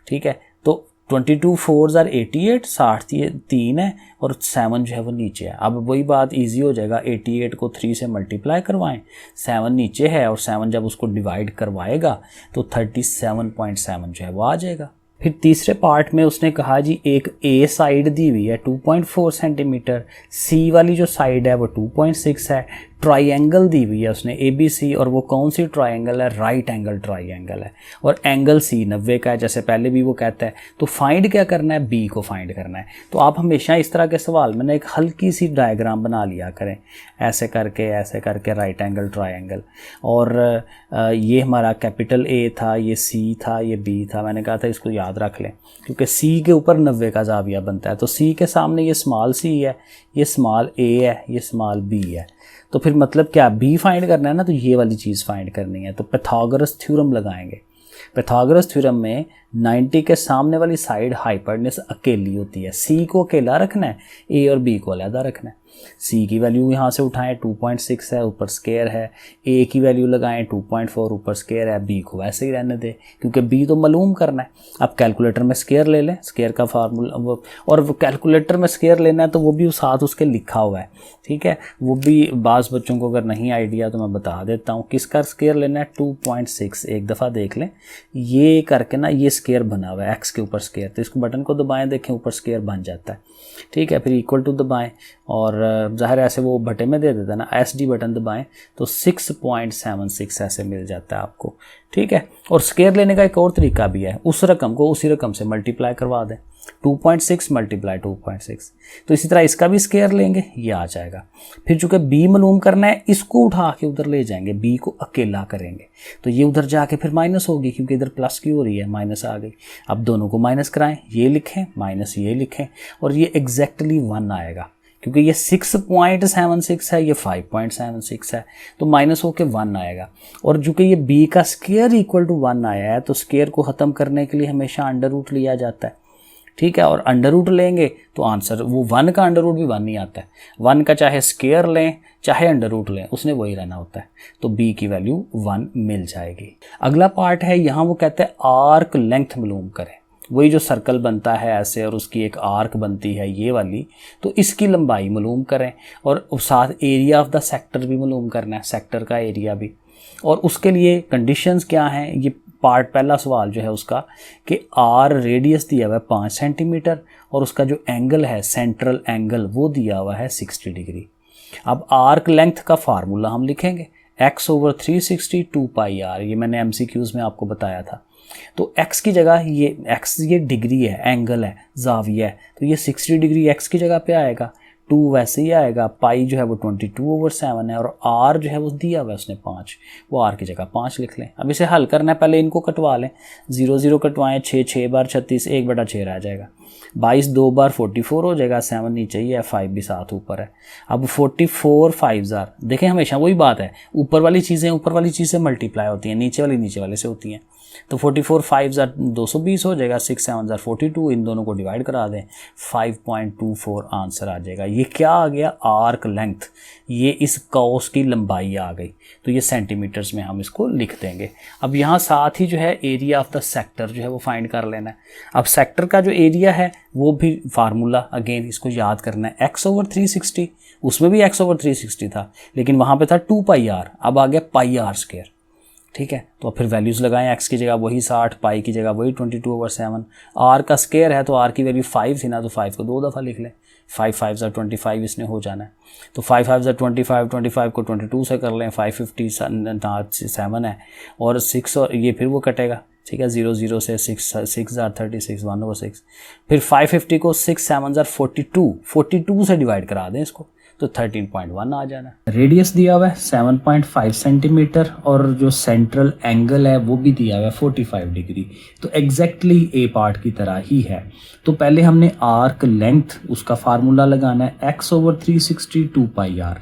ठीक है, तो 22 4 88, 60 3 है और 7 जो है वो नीचे है। अब वही बात इजी हो जाएगा, 88 को 3 से मल्टीप्लाई करवाएं, 7 नीचे है और 7 जब उसको डिवाइड करवाएगा तो 37.7 जो है वो आ जाएगा। फिर तीसरे पार्ट में उसने कहा जी एक ए साइड दी हुई है 2.4 सेंटीमीटर, सी वाली जो साइड है वो 2.6 है, ट्राइंगल दी हुई है उसने ABC, और वो कौन सी ट्राइंगल है, राइट एंगल ट्राइंगल है, और एंगल C 90 का है, जैसे पहले भी वो कहता है। तो फाइंड क्या करना है, B को फाइंड करना है। तो आप हमेशा इस तरह के सवाल में ना एक हल्की सी डायग्राम बना लिया करें, ऐसे करके राइट एंगल ट्राइंगल, और ये हमारा कैपिटल A था, ये C था, ये B था। मैंने कहा था इसको याद रख लें क्योंकि C के ऊपर 90 का जाविया बनता है, तो C के सामने ये स्मॉल c है, ये स्मॉल a है, ये स्मॉल b है। तो फिर मतलब क्या, b फाइंड करना है ना, तो ये वाली चीज़ फाइंड करनी है। तो पाइथागोरस थ्योरम लगाएंगे। पाइथागोरस थ्योरम में 90 के सामने वाली साइड हाइपोटेन्यूज अकेली होती है, c को अकेला रखना है, a और b को अलग रखना है। c की वैल्यू यहाँ से उठाएं 2.6 है, ऊपर स्केयर है, a की वैल्यू लगाएं 2.4, ऊपर स्केयर है, b को वैसे ही रहने दें क्योंकि b तो मालूम करना है। अब कैलकुलेटर में स्केयर ले लें, स्केयर का फार्मूला, और कैलकुलेटर में स्केयर लेना है तो वो भी साथ उसके लिखा हुआ है। ठीक है, वो भी बाज़ बच्चों को अगर नहीं आइडिया तो मैं बता देता हूँ। किसका स्केयर लेना है, 2.6। एक दफ़ा देख लें, ये करके ना ये स्केयर बना हुआ है x के ऊपर स्केयर, तो इसको बटन को दबाएं, देखें ऊपर स्केयर बन जाता है। ठीक है, फिर इक्वल टू दबाएं, और ज़ाहिर ऐसे वो बटे में दे देता है ना, SD बटन दबाएं तो 6.76 ऐसे मिल जाता है आपको। ठीक है, और स्केयर लेने का एक और तरीका भी है, उस रकम को उसी रकम से मल्टीप्लाई करवा दें, 2.6 मल्टीप्लाई 2.6। तो इसी तरह इसका भी स्केयर लेंगे, ये आ जाएगा। फिर चूंकि b मालूम करना है, इसको उठा के उधर ले जाएंगे, b को अकेला करेंगे, तो ये उधर जाके फिर माइनस होगी क्योंकि इधर प्लस की हो रही है, माइनस आ गई। अब दोनों को माइनस कराएं, ये लिखें माइनस ये लिखें, और ये एग्जैक्टली 1 आएगा क्योंकि ये 6.76 है, ये 5.76 है, तो माइनस होके 1 आएगा। और चूँकि ये b का स्केयर इक्वल टू 1 आया है, तो स्केयर को ख़त्म करने के लिए हमेशा अंडर रूट लिया जाता है। ठीक है, और अंडर रूट लेंगे तो आंसर वो 1 का अंडर रूट भी 1 ही आता है, 1 का चाहे स्केयर लें चाहे अंडर रूट लें, उसने वही रहना होता है। तो b की वैल्यू 1 मिल जाएगी। अगला पार्ट है, यहाँ वो कहते हैं आर्क लेंथ मालूम करें। वही जो सर्कल बनता है ऐसे और उसकी एक आर्क बनती है ये वाली, तो इसकी लंबाई मालूम करें, और साथ एरिया ऑफ द सेक्टर भी मालूम करना है, सेक्टर का एरिया भी। और उसके लिए कंडीशंस क्या हैं, ये पार्ट पहला सवाल जो है उसका कि आर रेडियस दिया हुआ है 5 सेंटीमीटर, और उसका जो एंगल है सेंट्रल एंगल वो दिया हुआ है 60 डिग्री। अब आर्क लेंथ का फार्मूला हम लिखेंगे, x/360 2 पाई r, ये मैंने MCQs में आपको बताया था। तो x की जगह ये डिग्री है, एंगल है, जाविया है, तो ये 60 डिग्री x की जगह पे आएगा, 2 वैसे ही आएगा, पाई जो है वो 22/7 है, और r जो है वो दिया हुआ है उसने 5, वो r की जगह 5 लिख लें। अब इसे हल करना है, पहले इनको कटवा लें, 0 0 कटवाएं, 6 बार 36, 1/6 रह जाएगा, 22 2 बार 44 हो जाएगा, 7 नीचे ही है, 5 भी साथ ऊपर है। अब 44 5 देखें, हमेशा वही बात है, ऊपर वाली चीज़ें मल्टीप्लाई होती हैं, नीचे वाले से होती हैं। तो 44 5 220 हो जाएगा, 6 7 42, इन दोनों को डिवाइड करा दें, 5.24 आंसर आ जाएगा। ये क्या आ गया, आर्क लेंथ, ये इस कॉस की लंबाई आ गई। तो ये सेंटीमीटर्स में हम इसको लिख देंगे। अब यहाँ साथ ही जो है एरिया ऑफ द सेक्टर जो है वो फाइंड कर लेना है। अब सेक्टर का जो एरिया है वो भी फार्मूला अगेन इसको याद करना है, x/360, उसमें भी x/360 था लेकिन वहाँ पे था 2 पाई r, अब आ गया पाई r स्क्वायर। ठीक है, तो फिर वैल्यूज़ लगाएं, x की जगह वही 60, पाई की जगह वही 22/7, r का स्क्वायर है तो r की वैल्यू 5 थी ना, तो 5 को 2 दफ़ा लिख लें, 5 5 25 इसने हो जाना है। तो 5 5 25, 25 को 22 से कर लें, 557 है, और 6 और ये फिर वो कटेगा। ठीक है, 0 0 से 6 36 1/6, फिर 550 को 6 7 42 से डिवाइड करा दें इसको, तो 13.1 आ जाना। रेडियस दिया हुआ है 7.5 सेंटीमीटर और जो सेंट्रल एंगल है वो भी दिया हुआ है 45 डिग्री, तो एग्जैक्टली ए पार्ट की तरह ही है। तो पहले हमने आर्क लेंथ उसका फार्मूला लगाना है x/360 2πr,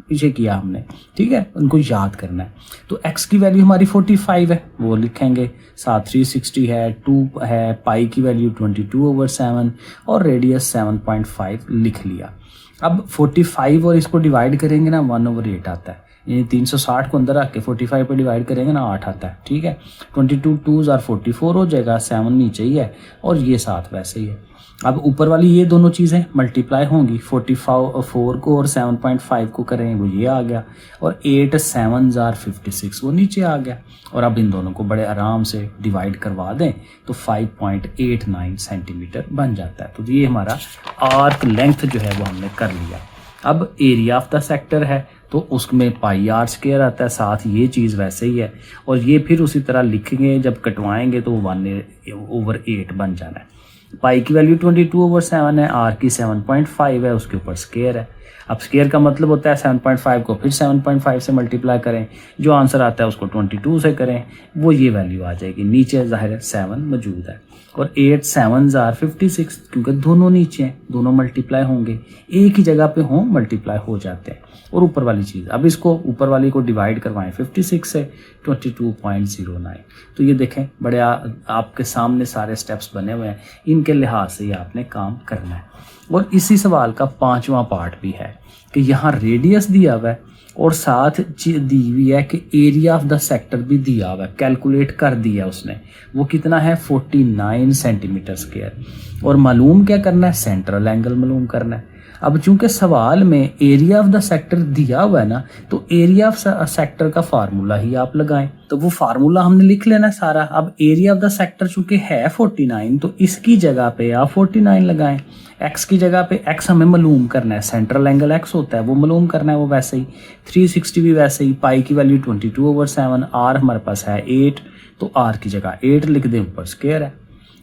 पीछे किया हमने, ठीक है, उनको याद करना है। तो x की वैल्यू हमारी 45 है, वो लिखेंगे, साथ 360 है, 2 है, पाई की वैल्यू 22/7 और रेडियस 7.5 लिख लिया। अब 45 और इसको डिवाइड करेंगे ना 1/8 आता है, ये 360 को अंदर रख के 45 पे डिवाइड करेंगे ना 8 आता है, ठीक है। 22 2s are 44 हो जाएगा, 7 नीचे ही है और ये 7 वैसे ही है। अब ऊपर वाली ये दोनों चीज़ें मल्टीप्लाई होंगी, 44 को और 7.5 को करें वो ये आ गया और 8 7s are 56 वो नीचे आ गया। और अब इन दोनों को बड़े आराम से डिवाइड करवा दें तो 5.89 सेंटीमीटर बन जाता है। तो ये हमारा आर्क लेंथ जो है वो हमने कर लिया। अब एरिया ऑफ द सेक्टर है तो उसमें पाई आर स्क्वायर आता है, साथ ये चीज़ वैसे ही है और ये फिर उसी तरह लिखेंगे, जब कटवाएंगे तो 1/8 बन जाना है। पाई की वैल्यू 22/7 है, आर की 7.5 है, उसके ऊपर स्क्वायर है। अब स्क्वायर का मतलब होता है 7.5 को फिर 7.5 से मल्टीप्लाई करें, जो आंसर आता है उसको 22 से करें, वो ये वैल्यू आ जाएगी। नीचे ज़ाहिर है 7 मौजूद है और 8 7s are 56 क्योंकि दोनों नीचे हैं, दोनों मल्टीप्लाई होंगे, एक ही जगह पे हों मल्टीप्लाई हो जाते हैं। और ऊपर वाली चीज़, अब इसको ऊपर वाली को डिवाइड करवाएं 56 से 22.09, तो ये देखें बड़े आपके सामने सारे स्टेप्स बने हुए हैं, इनके लिहाज से ये आपने काम करना है। और इसी सवाल का 5वां पार्ट भी है कि यहाँ रेडियस दिया हुआ है और साथ दी हुई है कि एरिया ऑफ द सेक्टर भी दिया हुआ है, कैलकुलेट कर दिया उसने, वो कितना है 49 सेंटीमीटर स्क्वायर। और मालूम क्या करना है, सेंट्रल एंगल मालूम करना है। अब चूंकि सवाल में एरिया ऑफ द सेक्टर दिया हुआ है ना, तो एरिया ऑफ सेक्टर का फार्मूला ही आप लगाएं, तो वो फार्मूला हमने लिख लेना सारा। अब एरिया ऑफ द सेक्टर चूंकि है 49 तो इसकी जगह पे आप 49 लगाएं, x की जगह पे x हमें मालूम करना है, सेंट्रल एंगल x होता है वो मालूम करना है, वो वैसे ही 360 भी वैसे ही, पाई की वैल्यू 22/7, r हमारे पास है 8 तो r की जगह 8 लिख दें, ऊपर स्क्वायर है।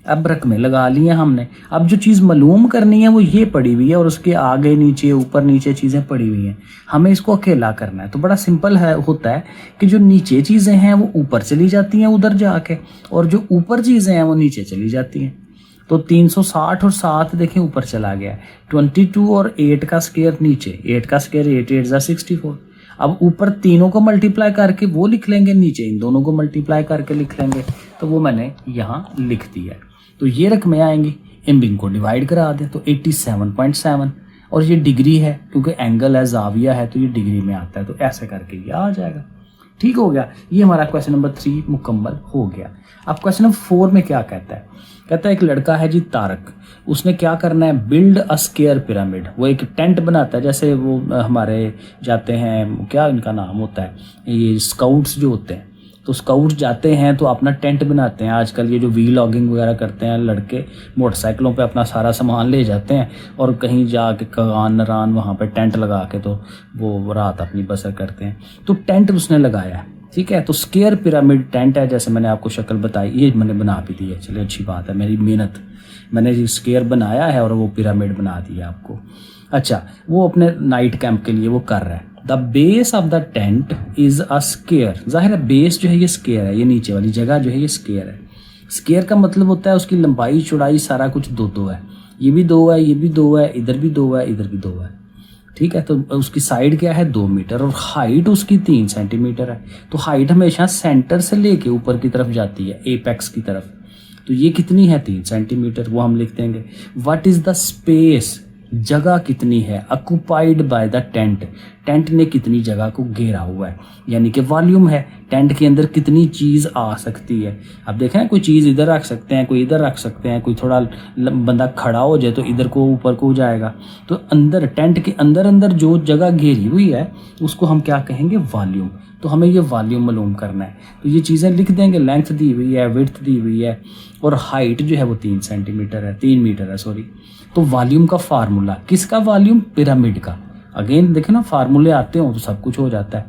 अब रकमें लगा ली हैं हमने। अब जो चीज़ मालूम करनी है वो ये पड़ी हुई है और उसके आगे नीचे ऊपर नीचे चीज़ें पड़ी हुई हैं, हमें इसको अकेला करना है। तो बड़ा सिंपल है, होता है कि जो नीचे चीज़ें हैं वो ऊपर चली जाती हैं उधर जाके, और जो ऊपर चीज़ें हैं वो नीचे चली जाती हैं। तो 360 और 7 देखें ऊपर चला गया, 22 और 8 का स्क्वायर नीचे, 8 का स्क्वायर 8 8 जा 64। अब ऊपर तीनों को मल्टीप्लाई करके वो लिख लेंगे, नीचे इन दोनों को मल्टीप्लाई करके लिख लेंगे, तो वो मैंने यहाँ लिख दिया। तो ये रकमें आएंगी, इन को डिवाइड करा दें तो 87.7 और ये डिग्री है क्योंकि एंगल है, जाविया है, तो ये डिग्री में आता है, तो ऐसे करके ये आ जाएगा। ठीक हो गया, ये हमारा क्वेश्चन नंबर 3 मुकम्मल हो गया। अब क्वेश्चन नंबर 4 में क्या कहता है, कहता है एक लड़का है जी तारक, उसने क्या करना है, बिल्ड अ स्क्वायर पिरामिड। वो एक टेंट बनाता है, जैसे वो हमारे जाते हैं, क्या इनका नाम होता है, ये स्काउट्स जो होते हैं, तो स्काउट्स जाते हैं तो अपना टेंट बनाते हैं। आजकल ये जो वीलॉगिंग वगैरह करते हैं लड़के, मोटरसाइकिलों पे अपना सारा सामान ले जाते हैं और कहीं जाके कगान नरान वहाँ पे टेंट लगा के तो वो रात अपनी बसर करते हैं। तो टेंट उसने लगाया है, ठीक है, तो स्क्वायर पिरामिड टेंट है, जैसे मैंने आपको शक्ल बताई, ये मैंने बना भी दी है, चलिए अच्छी बात है, मेरी मेहनत, मैंने स्क्वायर बनाया है और वो पिरामिड बना दिया आपको। अच्छा, वो अपने नाइट कैंप के लिए वो कर रहा है। The base of the tent is a square, जाहिर है बेस जो है ये स्क्वायर है, ये नीचे वाली जगह जो है ये स्क्वायर है। स्क्वायर का मतलब होता है उसकी लंबाई चौड़ाई सारा कुछ 2-2 है, ये भी 2 है, ये भी 2 है, इधर भी 2 है, इधर भी 2 है, ठीक है। तो उसकी साइड क्या है 2 मीटर और हाइट उसकी 3 सेंटीमीटर है। तो हाइट हमेशा सेंटर से लेके ऊपर की तरफ जाती है, एपेक्स की तरफ, तो ये कितनी है 3 सेंटीमीटर, वो हम लिख देंगे। व्हाट इज द स्पेस, जगह कितनी है, occupied by the tent, tent ने कितनी जगह को घेरा हुआ है, यानी कि वॉल्यूम है, टेंट के अंदर कितनी चीज़ आ सकती है। अब देखें कोई चीज़ इधर रख सकते हैं, कोई इधर रख सकते हैं, कोई थोड़ा बंदा खड़ा हो जाए तो इधर को ऊपर को जाएगा। तो अंदर टेंट के अंदर अंदर जो जगह घेरी हुई है उसको हम क्या कहेंगे, वॉल्यूम। तो हमें ये वॉल्यूम मालूम करना है, तो ये चीज़ें लिख देंगे। लेंथ दी हुई है, विड्थ दी हुई है और हाइट जो है वो 3 सेंटीमीटर है, 3 मीटर है सॉरी। तो वॉल्यूम का फार्मूला, किसका वॉल्यूम, पिरामिड का। अगेन देखे ना, फार्मूले आते हो तो सब कुछ हो जाता है।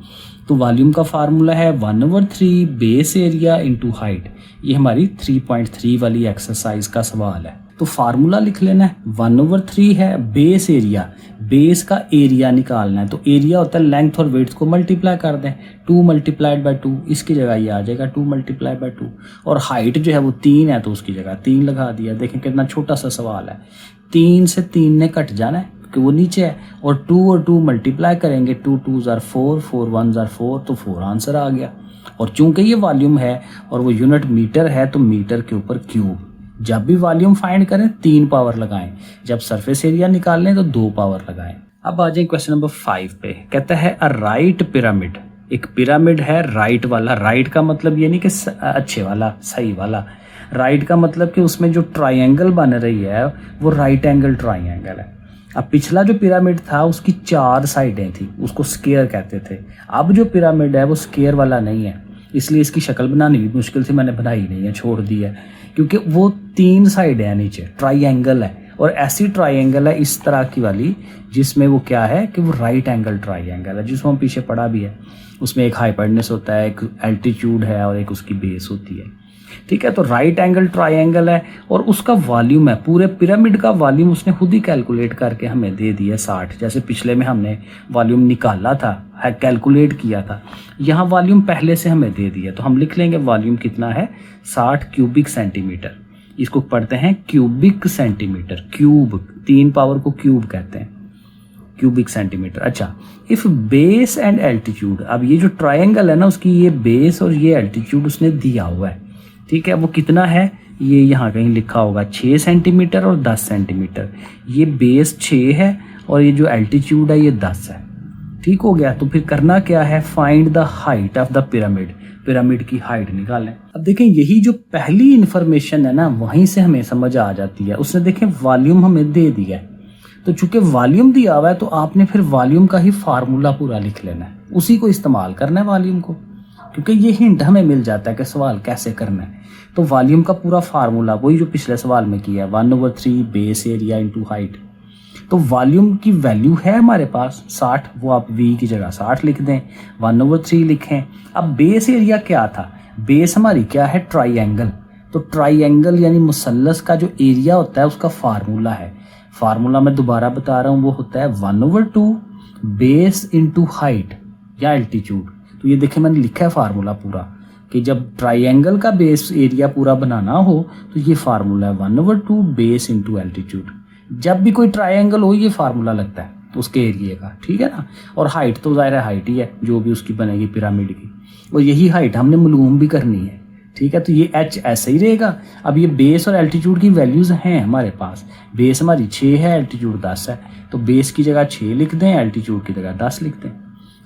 तो वॉल्यूम का फार्मूला है 1/3 बेस एरिया इंटू हाइट। ये हमारी 3.3 वाली एक्सरसाइज का सवाल है। तो फार्मूला लिख लेना है 1/3 है बेस एरिया, बेस का एरिया निकालना है। तो एरिया होता है लेंथ और वेड्थ को मल्टीप्लाई कर दें, 2 × 2, इसकी जगह ये आ जाएगा 2 × 2। और हाइट जो है वो 3 है तो उसकी जगह 3 लगा दिया। देखें कितना छोटा सा सवाल है, 3 से 3 ने कट जाना है क्योंकि वो नीचे है, और 2 और 2 मल्टीप्लाई करेंगे, 2 2s are 4, 4 1s are 4, तो 4 आंसर आ गया। और चूंकि ये वॉल्यूम है और वो यूनिट मीटर है तो मीटर के ऊपर क्यूब। जब भी वॉल्यूम फाइंड करें 3 पावर लगाएं, जब सरफेस एरिया निकालें तो 2 पावर लगाएं। अब आ जाए क्वेश्चन नंबर 5 पे। कहता है अ राइट पिरामिड, एक पिरामिड है राइट वाला। राइट का मतलब ये नहीं कि अच्छे वाला, सही वाला। राइट का मतलब कि उसमें जो ट्राइंगल बन रही है वो राइट एंगल ट्राइंगल है। अब पिछला जो पिरामिड था उसकी 4 साइडें थी, उसको स्क्वायर कहते थे। अब जो पिरामिड है वो स्क्वायर वाला नहीं है, इसलिए इसकी शक्ल बनानी भी मुश्किल थी, मैंने बनाई नहीं है, छोड़ दी है, क्योंकि वो 3 साइडें हैं नीचे, ट्राइंगल है। और ऐसी ट्राइंगल है इस तरह की वाली जिसमें वो क्या है कि वो राइट एंगल ट्राइंगल है, जिसको हम पीछे पढ़ा भी है। उसमें एक हाइपरनेस होता है, एक एल्टीट्यूड है और एक उसकी बेस होती है। ठीक है, तो राइट एंगल ट्राइंगल है और उसका वॉल्यूम है, पूरे पिरामिड का वॉल्यूम उसने खुद ही कैलकुलेट करके हमें दे दिया 60। जैसे पिछले में हमने वॉल्यूम निकाला था, कैलकुलेट किया था, यहाँ वॉल्यूम पहले से हमें दे दिया। तो हम लिख लेंगे वॉल्यूम कितना है, 60 क्यूबिक सेंटीमीटर। इसको पढ़ते हैं क्यूबिक सेंटीमीटर, क्यूब 3 पावर को क्यूब कहते हैं, क्यूबिक सेंटीमीटर। अच्छा, इफ बेस एंड एल्टीट्यूड, अब ये जो ट्राइंगल है ना उसकी ये बेस और ये एल्टीट्यूड उसने दिया हुआ है। ठीक है, वो कितना है ये यहाँ कहीं लिखा होगा, 6 सेंटीमीटर और 10 सेंटीमीटर। ये बेस 6 है और ये जो एल्टीट्यूड है ये 10 है। ठीक हो गया, तो फिर करना क्या है, find the height of the pyramid, pyramid की हाइट निकालें। अब देखें यही जो पहली इंफॉर्मेशन है ना वहीं से हमें समझ आ जाती है। उसने देखें वॉल्यूम हमें दे दिया है, तो चूंकि वॉल्यूम दिया हुआ है तो आपने फिर वॉल्यूम का ही फार्मूला पूरा लिख लेना है, उसी को इस्तेमाल करना है वॉल्यूम को, क्योंकि ये हिंट हमें मिल जाता है कि सवाल कैसे करना है। तो वॉल्यूम का पूरा फार्मूला वही जो पिछले सवाल में किया है, 1/3 बेस एरिया इंटू हाइट। तो वॉल्यूम की वैल्यू है हमारे पास 60, वो आप v की जगह 60 लिख दें, 1/3 लिखें। अब बेस एरिया क्या था, बेस हमारी क्या है, ट्राइंगल। तो ट्राइंगल यानी मुसल्लस का जो एरिया होता है उसका फार्मूला है, फार्मूला मैं दोबारा बता रहा हूँ, वो होता है 1/2 बेस इंटू हाइट या एल्टीट्यूड। तो ये देखें मैंने लिखा है फार्मूला पूरा कि जब ट्राइंगल का बेस एरिया पूरा बनाना हो तो ये फार्मूला है 1/2 बेस इंटू एल्टीट्यूड। जब भी कोई ट्राइंगल हो ये फार्मूला लगता है तो उसके एरिया का, ठीक है ना। और हाइट तो ज़ाहिर है हाइट ही है जो भी उसकी बनेगी पिरामिड की, और यही हाइट हमने मालूम भी करनी है। ठीक है, तो ये h ऐसे ही रहेगा। अब ये बेस और एल्टीट्यूड की वैल्यूज़ हैं हमारे पास, बेस हमारी 6 है, एल्टीट्यूड 10 है, तो बेस की जगह 6 लिख दें, एल्टीट्यूड की जगह 10 लिख दें।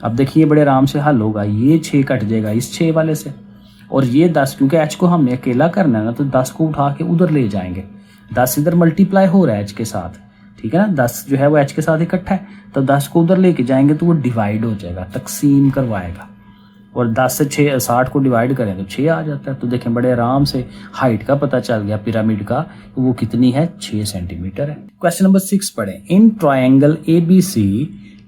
अब देखिए बड़े आराम से हल होगा, ये 6 कट जाएगा इस 6 वाले से, और ये 10 क्योंकि h को हमने अकेला करना है ना तो 10 को उठा के उधर ले जाएंगे, 10 इधर मल्टीप्लाई हो रहा है h के साथ, ठीक है ना, 10 जो है वो h के साथ इकट्ठा है, तो 10 को उधर लेके जाएंगे तो वो डिवाइड हो जाएगा, तकसीम करवाएगा, और 10 से 60 को डिवाइड करें तो 6 आ जाता है। तो देखें बड़े आराम से हाइट का पता चल गया पिरामिड का, तो वो कितनी है, 6 सेंटीमीटर है। क्वेश्चन नंबर 6 पढ़ें। इन ट्राइंगल ABC,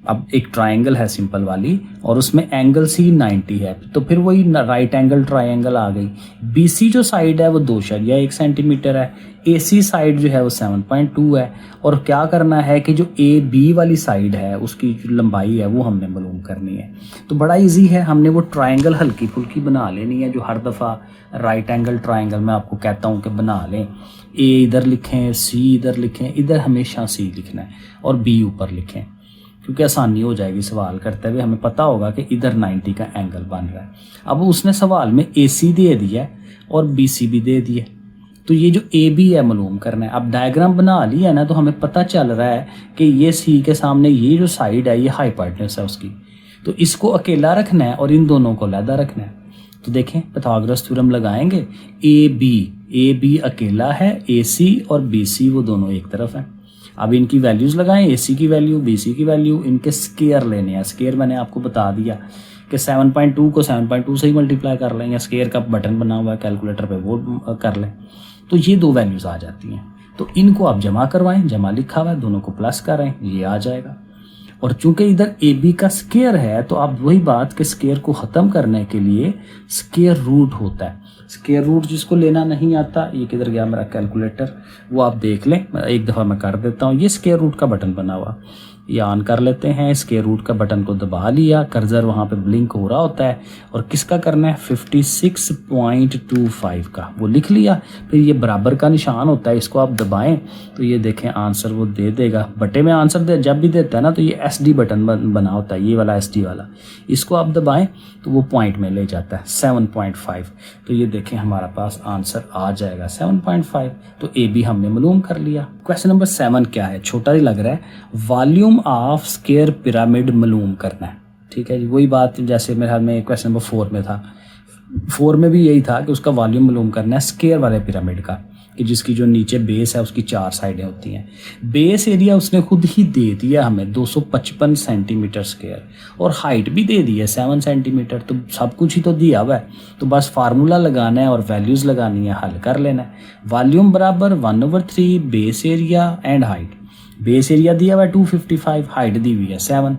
अब एक ट्राइंगल है सिंपल वाली और उसमें एंगल C 90 है, तो फिर वही राइट एंगल ट्राइंगल आ गई। BC जो साइड है वो 2.1 सेंटीमीटर है, AC साइड जो है वो 7.2 है, और क्या करना है कि जो AB वाली साइड है उसकी जो लंबाई है वो हमने मालूम करनी है। तो बड़ा इजी है, हमने वो ट्राइंगल हल्की फुल्की बना लेनी है जो हर दफ़ा राइट एंगल ट्राइंगल मैं आपको कहता हूँ कि बना लें। A इधर लिखें, C इधर लिखें, इधर हमेशा C लिखना है और B ऊपर लिखें, क्योंकि आसानी हो जाएगी सवाल करते हुए, हमें पता होगा कि इधर 90 का एंगल बन रहा है। अब उसने सवाल में AC दे दिया और BC भी दे दिया, तो ये जो AB है मालूम करना है। अब डायग्राम बना लिया है ना तो हमें पता चल रहा है कि ये C के सामने ये जो साइड है ये हाइपोटेन्यूस है उसकी, तो इसको अकेला रखना है और इन दोनों को अलग रखना है। तो देखें पाइथागोरस थ्योरम लगाएंगे, AB अकेला है, AC और BC वो दोनों एक तरफ हैं। अब इनकी वैल्यूज़ लगाएं, AC की वैल्यू, BC की वैल्यू, इनके स्केयर लेने हैं। स्केयर मैंने आपको बता दिया कि 7.2 को 7.2 से ही मल्टीप्लाई कर लें, या स्केयर का बटन बना हुआ है कैलकुलेटर पे वो कर लें, तो ये 2 वैल्यूज़ आ जाती हैं। तो इनको आप जमा करवाएं, जमा लिखा हुआ है, दोनों को प्लस करें, ये आ जाएगा। और चूंकि इधर ए बी का स्क्वायर है तो आप वही बात कि स्क्वायर को ख़त्म करने के लिए स्क्वायर रूट होता है। स्क्वायर रूट जिसको लेना नहीं आता, ये किधर गया मेरा कैलकुलेटर, वो आप देख लें, एक दफ़ा मैं कर देता हूँ। ये स्क्वायर रूट का बटन बना हुआ, ये ऑन कर लेते हैं। स्क्वायर रूट का बटन को दबा लिया, कर्सर वहाँ पे ब्लिंक हो रहा होता है और किसका करना है 56.25 का, वो लिख लिया। फिर ये बराबर का निशान होता है, इसको आप दबाएं तो ये देखें आंसर वो दे देगा। बटे में आंसर जब भी देता है ना तो ये SD बटन बना होता है, ये वाला SD वाला, इसको आप दबाएं तो वो पॉइंट में ले जाता है 7.5। तो ये देखें हमारा पास आंसर आ जाएगा 7.5। तो AB हमने मालूम कर लिया। क्वेश्चन नंबर 7 क्या है, छोटा ही लग रहा है, वॉल्यूम ऑफ स्क्वायर पिरामिड मालूम करना है। ठीक है जी, वही बात जैसे मेरे हाल में क्वेश्चन नंबर 4 में था। 4 में भी यही था कि उसका वॉल्यूम मालूम करना है स्क्वायर वाले पिरामिड का, कि जिसकी जो नीचे बेस है उसकी 4 साइडें होती हैं। बेस एरिया उसने खुद ही दे दिया हमें 255 सेंटीमीटर स्क्वायर, और हाइट भी दे दी है 7 सेंटीमीटर। तो सब कुछ ही तो दिया हुआ है, तो बस फार्मूला लगाना है और वैल्यूज़ लगानी है, हल कर लेना है। वॉल्यूम बराबर 1/3 base area and height. Base area दिया हुआ है 255, हाइट दी हुई है 7।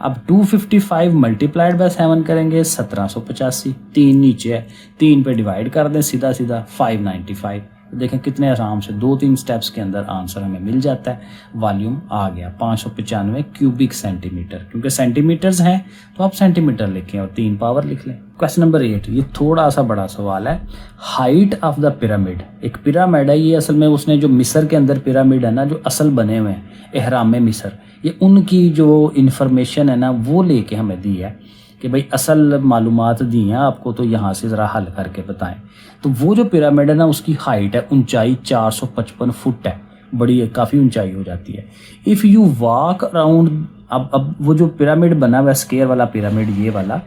अब 255 मल्टीप्लाइड बाय 7 करेंगे 1785, 3 नीचे है, 3 पे डिवाइड कर दें सीधा सीधा 595। देखें कितने आराम से 2-3 स्टेप्स के अंदर आंसर हमें मिल जाता है। वॉल्यूम आ गया 595 क्यूबिक सेंटीमीटर, क्योंकि सेंटीमीटर्स हैं तो आप सेंटीमीटर लिखें और 3 पावर लिख लें। क्वेश्चन नंबर 8, ये थोड़ा सा बड़ा सवाल है। हाइट ऑफ द पिरामिड, एक पिरामिड है ये, असल में उसने जो मिस्र के अंदर पिरामिड है ना, जो असल बने हुए हैं एहराम मिस्र, ये उनकी जो इन्फॉर्मेशन है ना वो लेके हमें दी है कि भाई असल मालूमात दी हैं आपको, तो यहाँ से ज़रा हल करके बताएं। तो वो जो पिरामिड है ना उसकी हाइट है, ऊंचाई 455 फुट है, बड़ी है, काफ़ी ऊंचाई हो जाती है। इफ़ यू वॉक अराउंड, अब वो जो पिरामिड बना हुआ है स्क्वायर वाला पिरामिड ये वाला,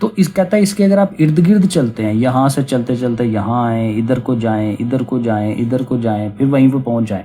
तो इस कहता है इसके अगर आप इर्द गिर्द चलते हैं, यहाँ से चलते चलते यहाँ आएँ, इधर को जाएँ, इधर को जाएँ, इधर को जाएँ, फिर वहीं पर पहुँच जाएँ,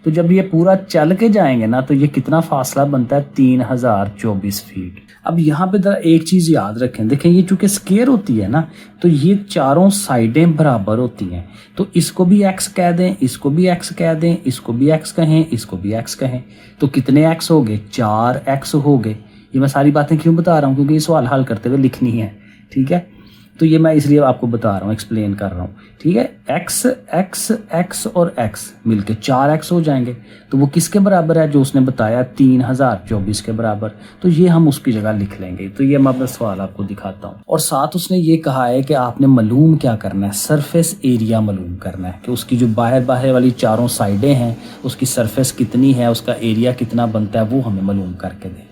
तो जब ये पूरा चल के जाएंगे ना तो ये कितना फासला बनता है 3024 फीट। अब यहाँ पे जरा एक चीज़ याद रखें, देखें ये चूंकि स्क्वायर होती है ना तो ये चारों साइडें बराबर होती हैं, तो इसको भी x कह दें, इसको भी x कह दें, इसको भी x कहें, इसको भी x कहें, तो कितने x हो गए, 4x हो गए। ये मैं सारी बातें क्यों बता रहा हूँ, क्योंकि ये सवाल हल करते हुए लिखनी है, ठीक है। तो ये मैं इसलिए आपको बता रहा हूँ, एक्सप्लेन कर रहा हूँ, ठीक है। x x x और x मिलके 4x हो जाएंगे, तो वो किसके बराबर है, जो उसने बताया 3024 के बराबर। तो ये हम उसकी जगह लिख लेंगे। तो ये मैं अपना सवाल आपको दिखाता हूँ, और साथ उसने ये कहा है कि आपने मालूम क्या करना है, सरफेस एरिया मालूम करना है, कि उसकी जो बाहर बाहर वाली चारों साइडें हैं उसकी सरफेस कितनी है, उसका एरिया कितना बनता है, वो हमें मालूम करके दें।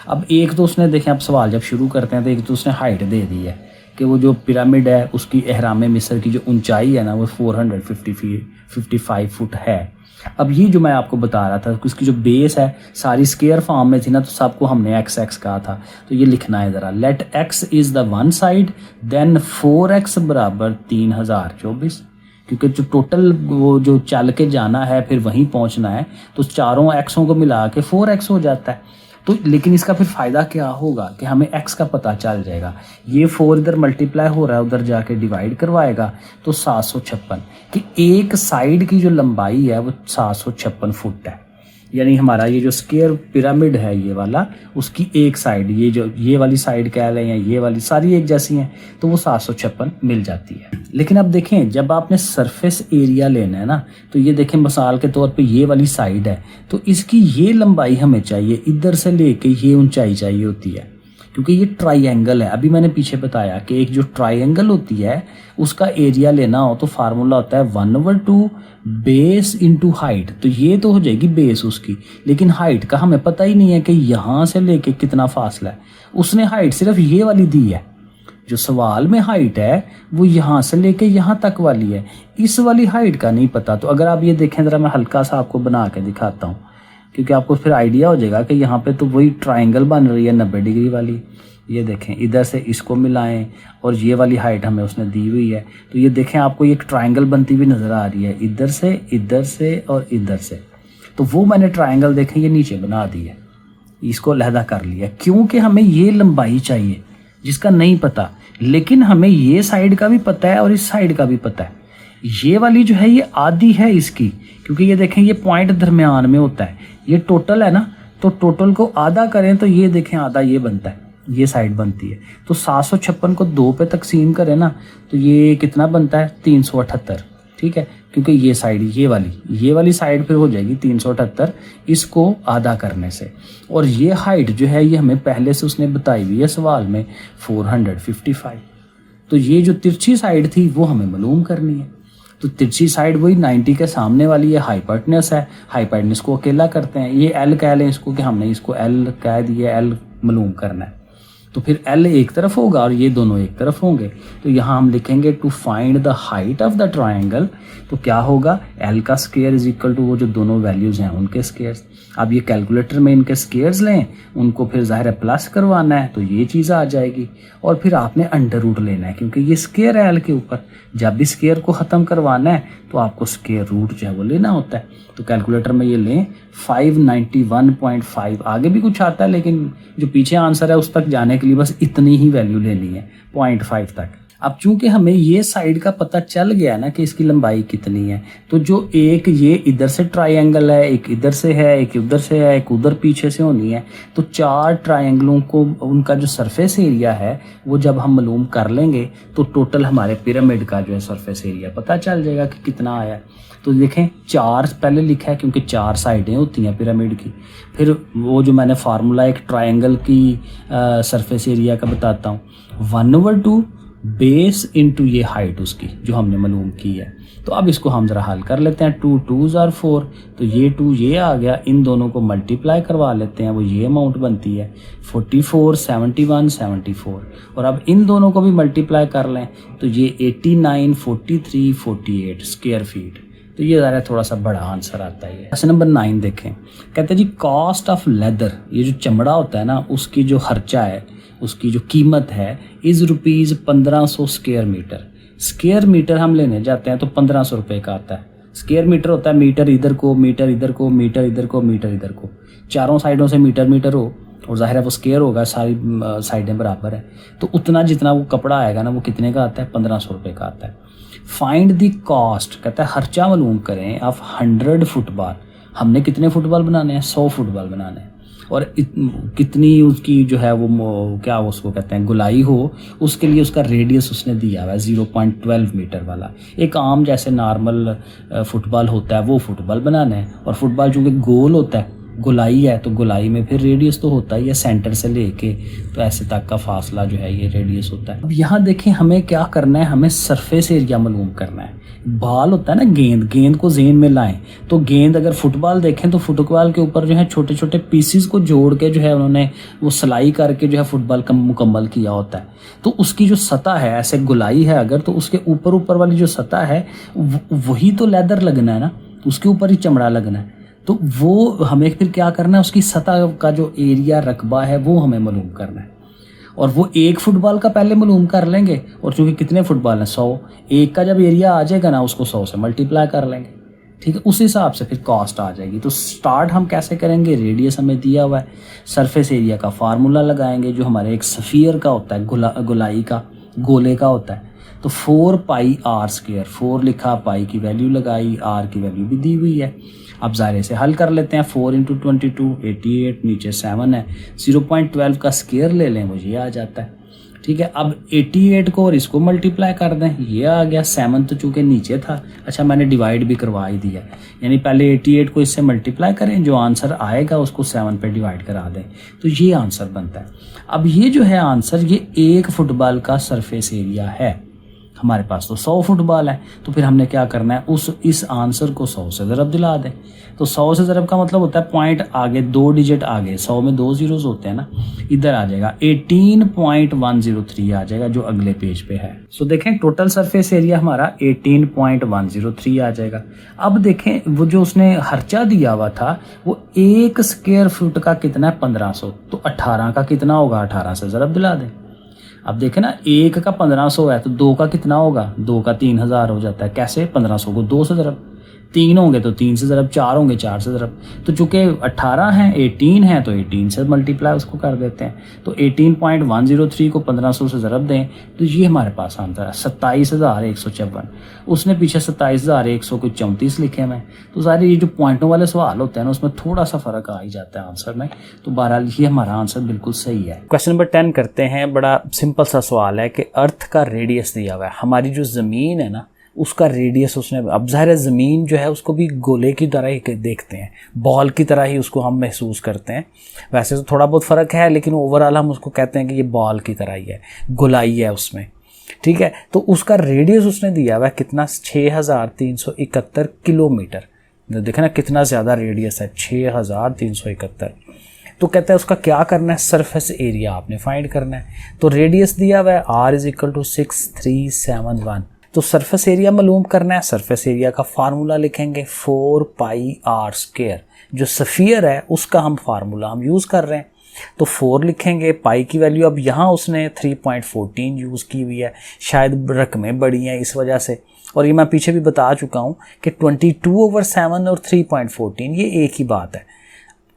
अब एक तो उसने, देखें आप सवाल जब शुरू करते हैं तो एक तो उसने हाइट दे दी है कि वो जो पिरामिड है उसकी एहराम मिस्र की जो ऊंचाई है ना वो 455 फुट है। अब ये जो मैं आपको बता रहा था उसकी जो बेस है सारी स्क्वायर फॉर्म में थी ना, तो सबको हमने x x कहा था, तो ये लिखना है ज़रा। Let x is the one side then 4x बराबर 3024, क्योंकि जो टोटल वो जो चल के जाना है फिर वहीं पहुंचना है, तो चारों एक्सों को मिला के 4x हो जाता है। तो लेकिन इसका फिर फ़ायदा क्या होगा कि हमें x का पता चल जाएगा। ये 4 इधर मल्टीप्लाई हो रहा है, उधर जाके डिवाइड करवाएगा तो 756, कि एक साइड की जो लंबाई है वो 756 फुट है। यानी हमारा ये जो स्क्वायर पिरामिड है ये वाला, उसकी एक साइड, ये जो ये वाली साइड कह लें या ये वाली, सारी एक जैसी हैं, तो वो 756 मिल जाती है। लेकिन अब देखें जब आपने सरफेस एरिया लेना है ना, तो ये देखें मिसाल के तौर पे ये वाली साइड है, तो इसकी ये लंबाई हमें चाहिए, इधर से लेके ये ऊंचाई चाहिए होती है, क्योंकि ये ट्राइंगल है। अभी मैंने पीछे बताया कि एक जो ट्राइंगल होती है उसका एरिया लेना हो तो फार्मूला होता है 1/2 बेस इंटू हाइट। तो ये तो हो जाएगी बेस उसकी, लेकिन हाइट का हमें पता ही नहीं है कि यहाँ से लेके कितना फासला है। उसने हाइट सिर्फ ये वाली दी है, जो सवाल में हाइट है वो यहाँ से लेके यहाँ तक वाली है, इस वाली हाइट का नहीं पता। तो अगर आप ये देखें ज़रा, मैं हल्का सा आपको बना के दिखाता हूँ, क्योंकि आपको फिर आइडिया हो जाएगा कि यहाँ पे तो वही ट्राइंगल बन रही है 90 डिग्री वाली। ये देखें इधर से इसको मिलाएं और ये वाली हाइट हमें उसने दी हुई है, तो ये देखें आपको एक ट्राइंगल बनती हुई नज़र आ रही है, इधर से और इधर से। तो वो मैंने ट्राइंगल देखें ये नीचे बना दी है, इसको अलहदा कर लिया, क्योंकि हमें ये लंबाई चाहिए जिसका नहीं पता, लेकिन हमें ये साइड का भी पता है और इस साइड का भी पता है। ये वाली जो है ये आधी है इसकी, क्योंकि ये देखें ये पॉइंट दरमियान में होता है, ये टोटल है ना, तो टोटल को आधा करें तो ये देखें आधा ये बनता है, ये साइड बनती है। तो 756 को 2 पे तकसीम करें ना तो ये कितना बनता है 378, ठीक है, क्योंकि ये साइड ये वाली साइड फिर हो जाएगी 378 इसको आधा करने से। और ये हाइट जो है ये हमें पहले से उसने बताई हुई है सवाल में 455। तो ये जो तिरछी साइड थी वो हमें मालूम करनी है। तो तिरछी साइड वही 90 के सामने वाली है, हाइपोटेनस है, हाइपोटेनस को अकेला करते हैं, ये एल कह लें इसको कि हमने इसको एल कह दिया, एल मालूम करना है। तो फिर एल एक तरफ होगा और ये दोनों एक तरफ होंगे। तो यहाँ हम लिखेंगे to find the height of the triangle, तो क्या होगा एल का स्क्वायर इज इक्वल टू वो जो दोनों वैल्यूज हैं उनके स्क्वायर्स। अब ये कैलकुलेटर में इनके स्क्वायर्स लें, उनको फिर ज़ाहिर है प्लस करवाना है तो ये चीज़ आ जाएगी, और फिर आपने अंडर रूट लेना है क्योंकि ये स्क्वायर है एल के ऊपर। जब भी स्क्वायर को ख़त्म करवाना है तो आपको स्क्वायर रूट जो है वो लेना होता है। तो कैलकुलेटर में ये लें 591.5, आगे भी कुछ आता है लेकिन जो पीछे आंसर है उस तक जाने के लिए बस इतनी ही वैल्यू लेनी है 0.5 तक। अब चूंकि हमें ये साइड का पता चल गया ना कि इसकी लंबाई कितनी है, तो जो एक ये इधर से ट्राइंगल है, एक इधर से है, एक उधर से है, एक उधर पीछे से होनी है, तो 4 ट्राइंगलों को उनका जो सरफेस एरिया है वो जब हम मालूम कर लेंगे तो टोटल हमारे पिरामिड का जो है सरफेस एरिया पता चल जाएगा कि कितना आया। तो देखें 4 पहले लिखा है क्योंकि 4 साइडें होती हैं पिरामिड की। फिर वो जो मैंने फार्मूला एक ट्राइंगल की सरफेस एरिया का बताता हूँ, 1/2 बेस इनटू ये हाइट उसकी जो हमने मालूम की है। तो अब इसको हम ज़रा हल कर लेते हैं। 2 2s are 4, तो ये 2 ये आ गया, इन दोनों को मल्टीप्लाई करवा लेते हैं, वो ये अमाउंट बनती है 44 71 74। और अब इन दोनों को भी मल्टीप्लाई कर लें तो ये 89 43 48 स्क्वायर फीट। तो ये ज़रा थोड़ा सा बड़ा आंसर आता है। क्वेश्चन नंबर 9 देखें, कहते हैं जी कॉस्ट ऑफ लेदर, ये जो चमड़ा होता है ना उसकी जो खर्चा है, उसकी जो कीमत है is rupees 1500 square metre. Square metre हम लेने जाते हैं तो 1500 रुपये का आता है। स्क्वायर मीटर होता है मीटर इधर को, मीटर इधर को, मीटर इधर को, मीटर इधर को, चारों साइडों से मीटर मीटर हो, और जाहिर है वो स्क्वायर होगा, सारी साइडें बराबर है। तो उतना जितना वो कपड़ा आएगा ना वो कितने का आता है 1500 रुपये का आता है। फाइंड द कॉस्ट, कहता है खर्चा मालूम करें ऑफ 100 फुटबॉल। हमने कितने फुटबॉल बनाने हैं 100 फुटबॉल बनाने हैं, और कितनी उसकी जो है वो क्या उसको कहते हैं गुलाई हो, उसके लिए उसका रेडियस उसने दिया हुआ है 0.12 मीटर वाला। एक आम जैसे नॉर्मल फुटबॉल होता है वो फुटबॉल बनाना है, और फुटबॉल चूँकि गोल होता है, गुलाई है, तो गुलाई में फिर रेडियस तो होता ही है, सेंटर से लेके तो ऐसे तक का फासला जो है ये रेडियस होता है। अब यहाँ देखें हमें क्या करना है, हमें सरफेस एरिया मालूम करना है। बॉल होता है ना गेंद को जेन में लाएं, तो गेंद अगर फुटबॉल देखें तो फुटबॉल के ऊपर जो है छोटे छोटे पीसीज को जोड़ के जो है उन्होंने वो सिलाई करके जो है फुटबॉल का मुकम्मल किया होता है। तो उसकी जो सतह है, ऐसे गुलाई है अगर, तो उसके ऊपर वाली जो सतह है वही तो लेदर लगना है ना, उसके ऊपर ही चमड़ा लगना है। तो वो हमें फिर क्या करना है, उसकी सतह का जो एरिया रकबा है वो हमें मालूम करना है, और वो एक फुटबॉल का पहले मालूम कर लेंगे, और चूंकि कितने फुटबॉल हैं 100, एक का जब एरिया आ जाएगा ना उसको 100 से मल्टीप्लाई कर लेंगे, ठीक है। उस हिसाब से फिर कॉस्ट आ जाएगी। तो स्टार्ट हम कैसे करेंगे, रेडियस हमें दिया हुआ है, सरफेस एरिया का फार्मूला लगाएंगे जो हमारे एक सफ़ियर का होता है, गुलाई का, गोले का होता है। तो 4 पाई आर स्क्वायर, 4 लिखा, पाई की वैल्यू लगाई, आर की वैल्यू भी दी हुई है। अब ज़ाहिर से हल कर लेते हैं। 4 × 22 88, नीचे 7 है, 0.12 का स्क्वायर ले लें वो ये आ जाता है, ठीक है। अब 88 को और इसको मल्टीप्लाई कर दें, ये आ गया। 7 तो चूँकि नीचे था, अच्छा मैंने डिवाइड भी करवा ही दिया, यानी पहले 88 को इससे मल्टीप्लाई करें, जो आंसर आएगा उसको 7 पे डिवाइड करा दें, तो ये आंसर बनता है। अब ये जो है आंसर, ये एक फुटबॉल का सरफेस एरिया है। हमारे पास तो 100 फुटबॉल है, तो फिर हमने क्या करना है, इस आंसर को 100 से ज़रब दिला दें। तो 100 से ज़रब का मतलब होता है पॉइंट आगे, 2 डिजिट आगे, 100 में 2 ज़ीरोज़ होते हैं ना, इधर आ जाएगा 18.103 आ जाएगा जो अगले पेज पे है। सो देखें टोटल सरफेस एरिया हमारा 18.103 आ जाएगा। अब देखें वो जो उसने खर्चा दिया हुआ था वो 1 स्क्वायर फुट का कितना है 1500, तो 18 का कितना होगा, 18 से ज़रब दिला दें। अब देखें ना, 1 का 1500 है तो 2 का कितना होगा, 2 का 3000 हो जाता है। कैसे, 1500 को 2 से ज़रब, 3 होंगे तो 3 से ज़रब, 4 होंगे 4 से ज़रब। तो चूँकि 18 हैं, 18 हैं तो 18 से मल्टीप्लाई उसको कर देते हैं। तो 18.103 को 1500 से ज़रब दें तो ये हमारे पास आंसर है 27,154। उसने पीछे 27,134 लिखे हैं। तो सारे ये जो पॉइंटों वाले सवाल होते हैं ना, उसमें थोड़ा सा फ़र्क आ ही जाता है आंसर में। तो बहरहाल ये हमारा आंसर बिल्कुल सही है। क्वेश्चन नंबर 10 करते हैं। बड़ा सिंपल सा सवाल है कि अर्थ का रेडियस दिया हुआ है, हमारी जो ज़मीन है ना उसका रेडियस उसने, अब ज़ाहिर है ज़मीन जो है उसको भी गोले की तरह ही देखते हैं, बॉल की तरह ही उसको हम महसूस करते हैं। वैसे तो थोड़ा बहुत फ़र्क है लेकिन ओवरऑल हम उसको कहते हैं कि ये बॉल की तरह ही है, गोलाई है उसमें, ठीक है। तो उसका रेडियस उसने दिया हुआ है कितना, 6,371 किलोमीटर। देखना कितना ज़्यादा रेडियस है, 6,371। तो कहता है उसका क्या करना है, सरफेस एरिया आपने फाइंड करना है। तो रेडियस दिया हुआ है r = 6371। तो सरफेस एरिया मालूम करना है। सरफेस एरिया का फार्मूला लिखेंगे 4πr²। जो सफ़ियर है उसका हम फार्मूला हम यूज़ कर रहे हैं, तो 4 लिखेंगे। पाई की वैल्यू अब यहाँ उसने 3.14 यूज़ की हुई है, शायद रकमें बड़ी हैं इस वजह से। और ये मैं पीछे भी बता चुका हूँ कि 22/7 और 3.14 ये एक ही बात है।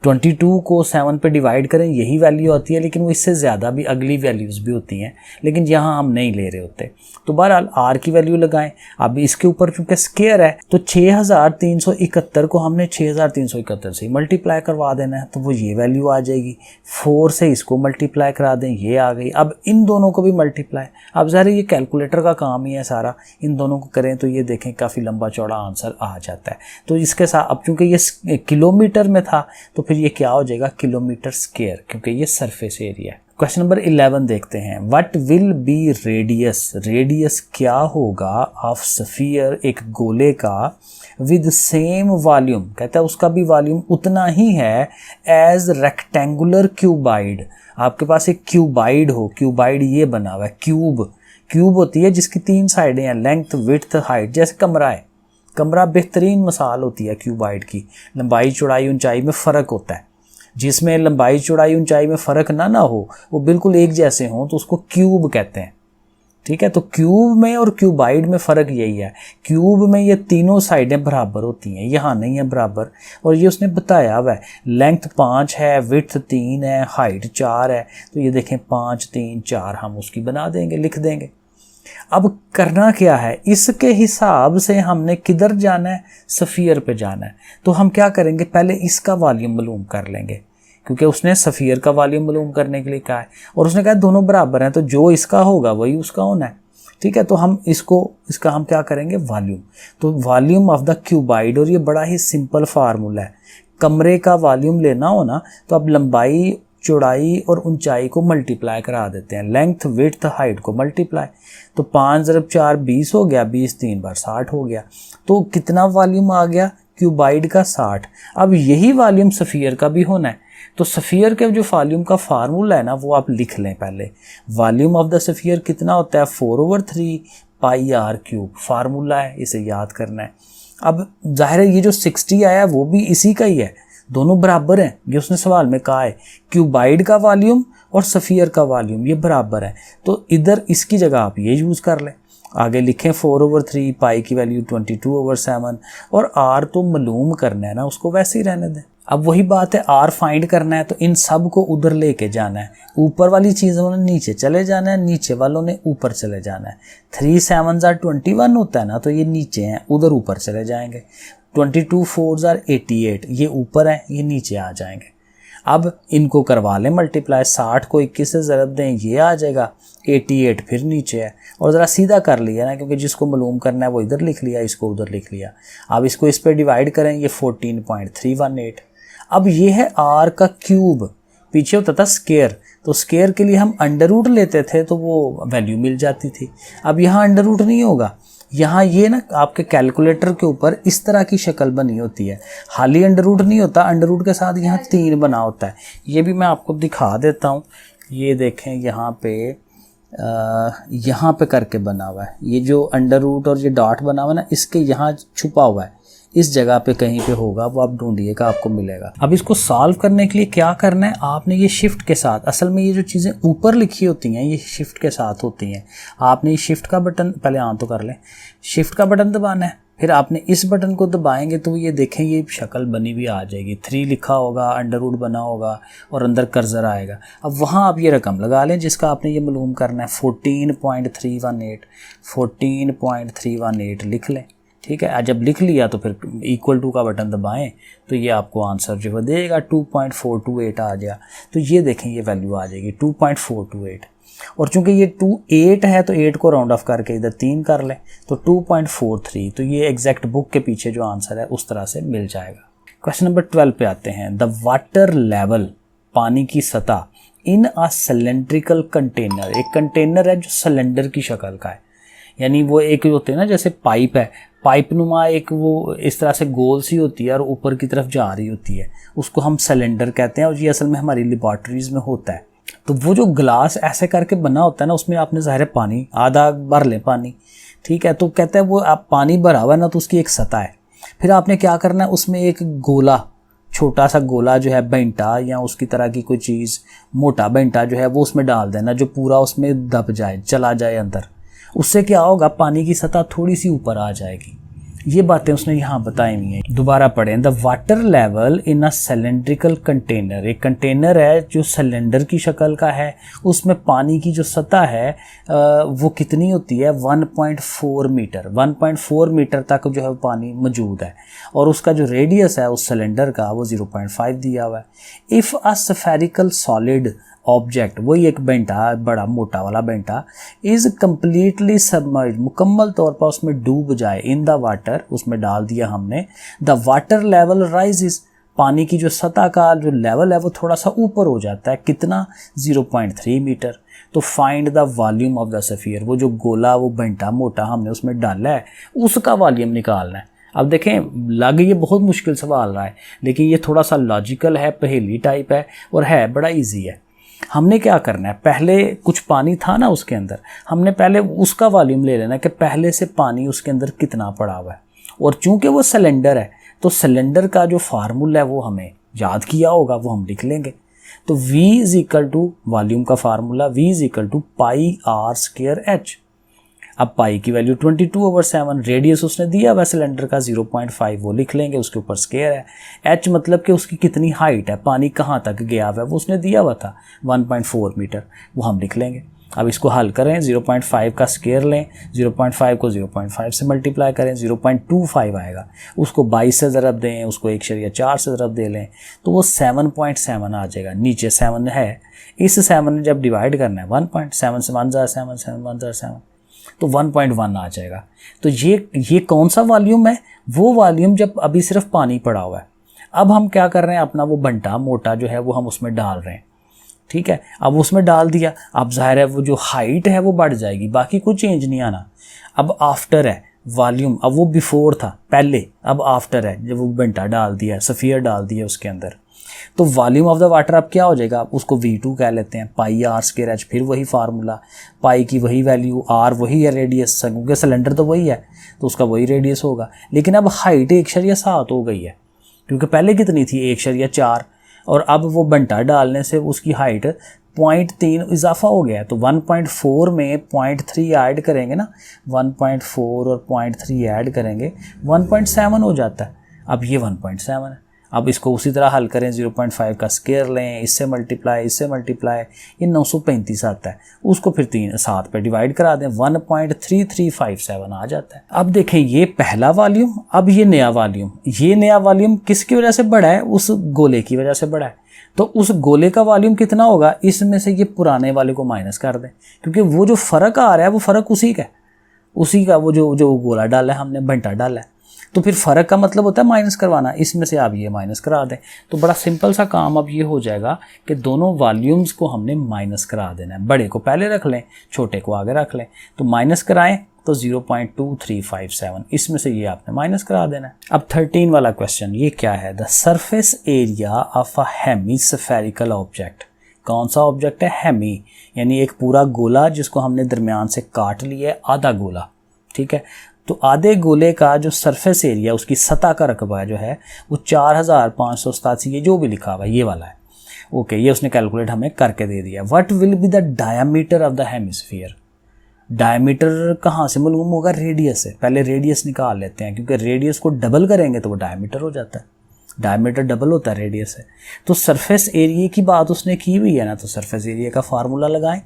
22 को 7 पे डिवाइड करें यही वैल्यू आती है, लेकिन वो इससे ज़्यादा भी अगली वैल्यूज़ भी होती हैं, लेकिन यहाँ हम नहीं ले रहे होते। तो बहरहाल r की वैल्यू लगाएं। अब इसके ऊपर चूँकि स्क्वायर है तो 6,371 को हमने 6,371 से मल्टीप्लाई करवा देना है, तो वो ये वैल्यू आ जाएगी। 4 से इसको मल्टीप्लाई करा दें, ये आ गई। अब इन दोनों को भी मल्टीप्लाई, अब ज़ाहिर ये कैलकुलेटर का काम ही है सारा, इन दोनों को करें तो ये देखें काफ़ी लंबा चौड़ा आंसर आ जाता है। तो इसके साथ अब चूँकि ये किलोमीटर में था तो फिर ये क्या हो जाएगा, किलोमीटर स्क्वायर, क्योंकि ये सरफेस एरिया है। क्वेश्चन नंबर 11 देखते हैं। What will be radius, radius क्या होगा ऑफ स्फीयर, एक गोले का, विद सेम वॉल्यूम, कहता है उसका भी वॉल्यूम उतना ही है एज रेक्टेंगुलर क्यूबाइड। आपके पास एक क्यूबाइड हो, क्यूबाइड ये बना हुआ है, क्यूब होती है जिसकी 3 साइडें हैं, लेंथ विड्थ हाइट, जैसे कमरा है। कमरा बेहतरीन मिसाल होती है क्यूबाइड की। लंबाई चौड़ाई ऊंचाई में फ़र्क होता है, जिसमें लंबाई चौड़ाई ऊंचाई में फ़र्क ना हो, वो बिल्कुल एक जैसे हों तो उसको क्यूब कहते हैं, ठीक है। तो क्यूब में और क्यूबाइड में फ़र्क यही है, क्यूब में ये तीनों साइडें बराबर होती हैं, यहाँ नहीं है बराबर। और ये उसने बताया हुआ है, लेंथ 5 है, विड्थ 3 है, हाइट 4 है। तो ये देखें 5 3 4 हम उसकी बना देंगे, लिख देंगे। अब करना क्या है, इसके हिसाब से हमने किधर जाना है, स्फीयर पे जाना है। तो हम क्या करेंगे, पहले इसका वॉल्यूम मालूम कर लेंगे, क्योंकि उसने स्फीयर का वॉल्यूम मालूम करने के लिए कहा है, और उसने कहा दोनों बराबर हैं, तो जो इसका होगा वही उसका होना है, ठीक है। तो हम इसका हम क्या करेंगे, वॉल्यूम। तो वॉल्यूम ऑफ द क्यूबाइड, और ये बड़ा ही सिंपल फार्मूला है। कमरे का वॉल्यूम लेना हो ना, तो अब लंबाई चौड़ाई और ऊंचाई को मल्टीप्लाई करा देते हैं, लेंथ विड्थ हाइट को मल्टीप्लाई। तो 5 × 4 20 हो गया, 20 3 बार 60 हो गया। तो कितना वॉल्यूम आ गया क्यूबाइड का, 60। अब यही वॉल्यूम स्फीयर का भी होना है। तो स्फीयर के जो वॉल्यूम का फार्मूला है ना, वो आप लिख लें पहले। वॉल्यूम ऑफ द स्फीयर कितना होता है, 4/3 πr³ फार्मूला है, इसे याद करना है। अब जाहिर है ये जो 60 आया वो भी इसी का ही है, दोनों बराबर हैं, ये उसने सवाल में कहा है। क्यूबाइड का वॉल्यूम और स्फीयर का वॉल्यूम ये बराबर है, तो इधर इसकी जगह आप ये यूज़ कर लें। आगे लिखें 4/3, पाई की वैल्यू 22/7, और आर तो मालूम करना है ना, उसको वैसे ही रहने दें। अब वही बात है, आर फाइंड करना है तो इन सब को उधर लेके जाना है। ऊपर वाली चीज़ों ने नीचे चले जाना है, नीचे वालों ने ऊपर चले जाना है। 3 7 21 होता है ना, तो ये नीचे हैं, उधर ऊपर चले जाएंगे। 22 4 88, ये ऊपर है, ये नीचे आ जाएंगे। अब इनको करवा लें मल्टीप्लाई, 60 को 21 से ज़रब दें, ये आ जाएगा। 88 फिर नीचे है, और ज़रा सीधा कर लिया ना, क्योंकि जिसको मालूम करना है वो इधर लिख लिया, इसको उधर लिख लिया। अब इसको इस पर डिवाइड करें, ये 14.318। अब ये है आर का क्यूब, पीछे होता था स्क्वायर, तो स्क्वायर के लिए हम अंडर रूट लेते थे तो वो वैल्यू मिल जाती थी। अब यहाँ अंडर रूट नहीं होगा, यहाँ ये ना आपके कैलकुलेटर के ऊपर इस तरह की शक्ल बनी होती है, हाली अंडर रूट नहीं होता, अंडर रूट के साथ यहाँ 3 बना होता है। ये भी मैं आपको दिखा देता हूँ, ये देखें यहाँ पे करके बना हुआ है। ये जो अंडर रूट और ये डॉट बना हुआ है ना, इसके यहाँ छुपा हुआ है, इस जगह पे कहीं पे होगा, वो आप ढूंढिएगा आपको मिलेगा। अब इसको सॉल्व करने के लिए क्या करना है, आपने ये शिफ्ट के साथ, असल में ये जो चीज़ें ऊपर लिखी होती हैं ये शिफ्ट के साथ होती हैं। आपने ये शिफ्ट का बटन पहले ऑन तो कर लें, शिफ्ट का बटन दबाना है, फिर आपने इस बटन को दबाएंगे तो ये देखें ये शक्ल बनी हुई आ जाएगी, 3 लिखा होगा, अंडरवुड बना होगा और अंदर कर्सर आएगा। अब वहाँ आप ये रकम लगा लें जिसका आपने ये मालूम करना है, 14.318 लिख लें। ठीक है, जब लिख लिया तो फिर इक्वल टू का बटन दबाएं तो ये आपको आंसर जो है देगा 2.428 आ गया। तो ये देखें ये वैल्यू आ जाएगी 2.428, और चूंकि ये 8 है तो 8 को राउंड ऑफ करके इधर 3 कर लें तो 2.43। तो ये एग्जैक्ट बुक के पीछे जो आंसर है उस तरह से मिल जाएगा। क्वेश्चन नंबर 12 पे आते हैं। द वाटर लेवल, पानी की सतह, इन अ सिलेंड्रिकल कंटेनर, एक कंटेनर है जो सिलेंडर की शक्ल का है, यानी वो एक होते हैं ना जैसे पाइप है, पाइप नुमा एक वो इस तरह से गोल सी होती है और ऊपर की तरफ जा रही होती है, उसको हम सिलेंडर कहते हैं और ये असल में हमारी लेबॉर्ट्रीज में होता है। तो वो जो ग्लास ऐसे करके बना होता है ना, उसमें आपने ज़ाहिर है पानी आधा भर लें पानी, ठीक है, तो कहता है वो आप पानी भरा हुआ है ना तो उसकी एक सतह है। फिर आपने क्या करना है, उसमें एक गोला, छोटा सा गोला जो है बेंटा या उसकी तरह की कोई चीज़, मोटा बेंटा जो है वो उसमें डाल देना जो पूरा उसमें दब जाए, चला जाए अंदर। उससे क्या होगा, पानी की सतह थोड़ी सी ऊपर आ जाएगी। ये बातें उसने यहाँ बताई हुई हैं। दोबारा पढ़ें। The water level in a cylindrical container, एक कंटेनर है जो सिलेंडर की शक्ल का है, उसमें पानी की जो सतह है वो कितनी होती है, 1.4 मीटर। 1.4 मीटर तक जो है पानी मौजूद है और उसका जो रेडियस है उस सिलेंडर का वो 0.5 दिया हुआ है। If a spherical solid object, वही एक बेंटा, बड़ा मोटा वाला बेंटा, इज़ कम्प्लीटली सबमर्ज, मुकम्मल तौर पर उसमें डूब जाए, इन द वाटर, उसमें डाल दिया हमने, द वाटर लेवल राइजेस, पानी की जो सतह का जो लेवल है वो थोड़ा सा ऊपर हो जाता है, कितना, 0.3 मीटर। तो find the volume of the sphere, वो जो गोला, वो बेंटा मोटा हमने उसमें डाला है उसका वॉल्यूम निकालना है। अब देखें, लग ये बहुत मुश्किल सवाल रहा है लेकिन ये थोड़ा सा लॉजिकल है, पहेली टाइप है और है बड़ा ईजी है। हमने क्या करना है, पहले कुछ पानी था ना उसके अंदर, हमने पहले उसका वॉल्यूम ले लेना कि पहले से पानी उसके अंदर कितना पड़ा हुआ है, और चूंकि वो सिलेंडर है तो सिलेंडर का जो फार्मूला है वो हमें याद किया होगा, वो हम लिख लेंगे। तो V is equal to volume का formula, V is equal to pi R square H। अब पाई की वैल्यू 22/7, रेडियस उसने दिया हुआ सिलेंडर का 0.5, वो लिख लेंगे, उसके ऊपर स्क्वायर है। एच मतलब कि उसकी कितनी हाइट है, पानी कहाँ तक गया हुआ है वो उसने दिया हुआ था 1.4 मीटर, वो हम लिख लेंगे। अब इसको हल करें, 0.5 का स्क्वायर लें, 0.5 को 0.5 से मल्टीप्लाई करें, 0.25 आएगा, उसको 22 से ज़रब दें, उसको 1/4 से ज़रब दे लें तो वो 7.7 आ जाएगा। नीचे 7 है, इस 7 ने जब डिवाइड करना है 1.7 से 1 जार 7, 7 1 जार 7 तो 1.1 आ जाएगा। तो ये कौन सा वॉल्यूम है, वो वॉल्यूम जब अभी सिर्फ पानी पड़ा हुआ है। अब हम क्या कर रहे हैं, अपना वो बंटा मोटा जो है वो हम उसमें डाल रहे हैं, ठीक है। अब उसमें डाल दिया, अब जाहिर है वो जो हाइट है वो बढ़ जाएगी, बाकी कोई चेंज नहीं आना। अब आफ्टर है वॉल्यूम, अब वो बिफोर था पहले, अब आफ्टर है जब वो बंटा डाल दिया, सफियर डाल दिया उसके अंदर, तो वॉल्यूम ऑफ द वाटर अब क्या हो जाएगा, उसको V2 कह लेते हैं, पाई आर स्क्वायर H, फिर वही फार्मूला, पाई की वही वैल्यू, आर वही है रेडियस, क्योंकि सिलेंडर तो वही है तो उसका वही रेडियस होगा। लेकिन अब हाइट 1/7 हो गई है, क्योंकि पहले कितनी थी 1/4, और अब वो बंटा डालने से उसकी हाइट 0.3 इजाफा हो गया है। तो 1.4 में 0.3 ऐड करेंगे ना, 1.4 और 0.3 ऐड करेंगे 1.7 हो जाता है। अब ये 1.7 है। अब इसको उसी तरह हल करें, 0.5 का स्क्वायर लें, इससे मल्टीप्लाई, ये 935 आता है, उसको फिर 7 पे डिवाइड करा दें, 1.3357 आ जाता है। अब देखें ये पहला वॉल्यूम, अब ये नया वॉल्यूम किसकी वजह से बढ़ा है, उस गोले की वजह से बढ़ा है। तो उस गोले का वॉल्यूम कितना होगा, इसमें से ये पुराने वाले को माइनस कर दें, क्योंकि वो जो फ़र्क आ रहा है वो फ़र्क उसी का वो जो गोला डाला है हमने, बंटा डाला है, तो फिर फ़र्क का मतलब होता है माइनस करवाना, इसमें से आप ये माइनस करा दें। तो बड़ा सिंपल सा काम अब ये हो जाएगा कि दोनों वॉल्यूम्स को हमने माइनस करा देना है, बड़े को पहले रख लें, छोटे को आगे रख लें, तो माइनस कराएं तो 0.2357, इसमें से ये आपने माइनस करा देना है। अब 13 वाला क्वेश्चन, ये क्या है, the surface area of a hemispherical object. कौन सा ऑब्जेक्ट है, हेमी, यानी एक पूरा गोला जिसको हमने दरमियान से काट लिया है, आधा गोला, ठीक है। तो आधे गोले का जो सरफेस एरिया, उसकी सतह का रकबा जो है वो 4587, ये जो भी लिखा हुआ है ये वाला है, ओके, ये उसने कैलकुलेट हमें करके दे दिया। What will be the diameter of the hemisphere. Diameter कहाँ से मालूम होगा? रेडियस से। पहले रेडियस निकाल लेते हैं, क्योंकि रेडियस को डबल करेंगे तो वो डायमीटर हो जाता है। डायमीटर डबल होता है रेडियस से। तो सरफेस एरिया की बात उसने की हुई है ना, तो सरफेस एरिया का फार्मूला लगाएं।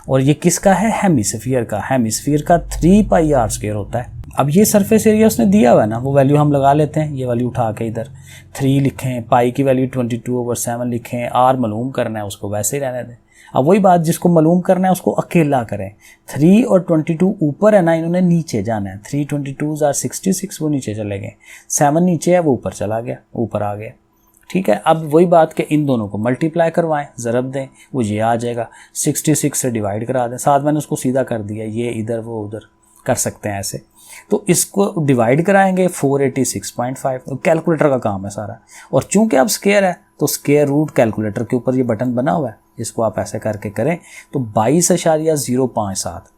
और ये किसका है? हेमिस्फीयर का। हेमिस्फीयर का 3 पाई आर स्क्वायर होता है। अब ये सरफेस एरिया उसने दिया हुआ है ना, वो वैल्यू हम लगा लेते हैं। ये वैल्यू उठा के इधर 3 लिखें, पाई की वैल्यू 22/7 लिखें, आर मालूम करना है उसको वैसे ही रहने दें। अब वही बात, जिसको मालूम करना है उसको अकेला करें। 3 और 22 ऊपर है ना, इन्होंने नीचे जाना है। 3 22 are 66, वो नीचे चले गए। 7 नीचे है, वो ऊपर चला गया, ऊपर आ गया। ठीक है, अब वही बात कि इन दोनों को मल्टीप्लाई करवाएं, ज़रब दें, वो ये आ जाएगा। 66 से डिवाइड करा दें। साथ मैंने उसको सीधा कर दिया, ये इधर वो उधर कर सकते हैं ऐसे। तो इसको डिवाइड कराएंगे 486.5। कैलकुलेटर का काम है सारा। और चूंकि अब स्क्वायर है तो स्क्वायर रूट कैलकुलेटर के ऊपर ये बटन बना हुआ है, इसको आप ऐसे करके करें तो 22.057।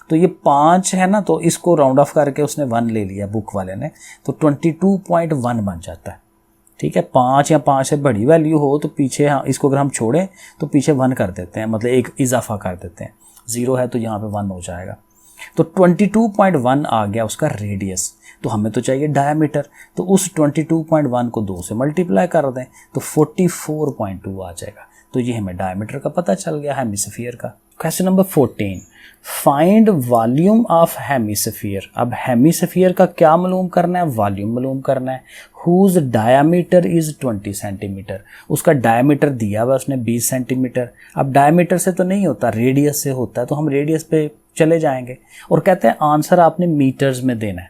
तो ये 5 है ना, तो इसको राउंड ऑफ करके उसने 1 ले लिया बुक वाले ने, तो 22.1 बन जाता है। ठीक है, 5 या 5 से बड़ी वैल्यू हो तो पीछे, हाँ, इसको अगर हम छोड़ें तो पीछे 1 कर देते हैं, मतलब एक इजाफा कर देते हैं। 0 है तो यहाँ पे 1 हो जाएगा। तो 22.1 आ गया उसका रेडियस। तो हमें तो चाहिए डायमीटर, तो उस 22.1 को 2 से मल्टीप्लाई कर दें तो 44.2 आ जाएगा। तो ये हमें डायमीटर का पता चल गया हेमिस्फीयर का। Question number 14, find volume of hemisphere. अब हेमिस्फीयर का क्या मालूम करना है? वॉल्यूम मालूम करना है। Whose diameter is 20 centimetre. उसका डायमीटर दिया हुआ उसने 20 सेंटीमीटर। अब डायमीटर से तो नहीं होता, रेडियस से होता है, तो हम रेडियस पे चले जाएंगे और कहते हैं आंसर आपने मीटर्स में देना है।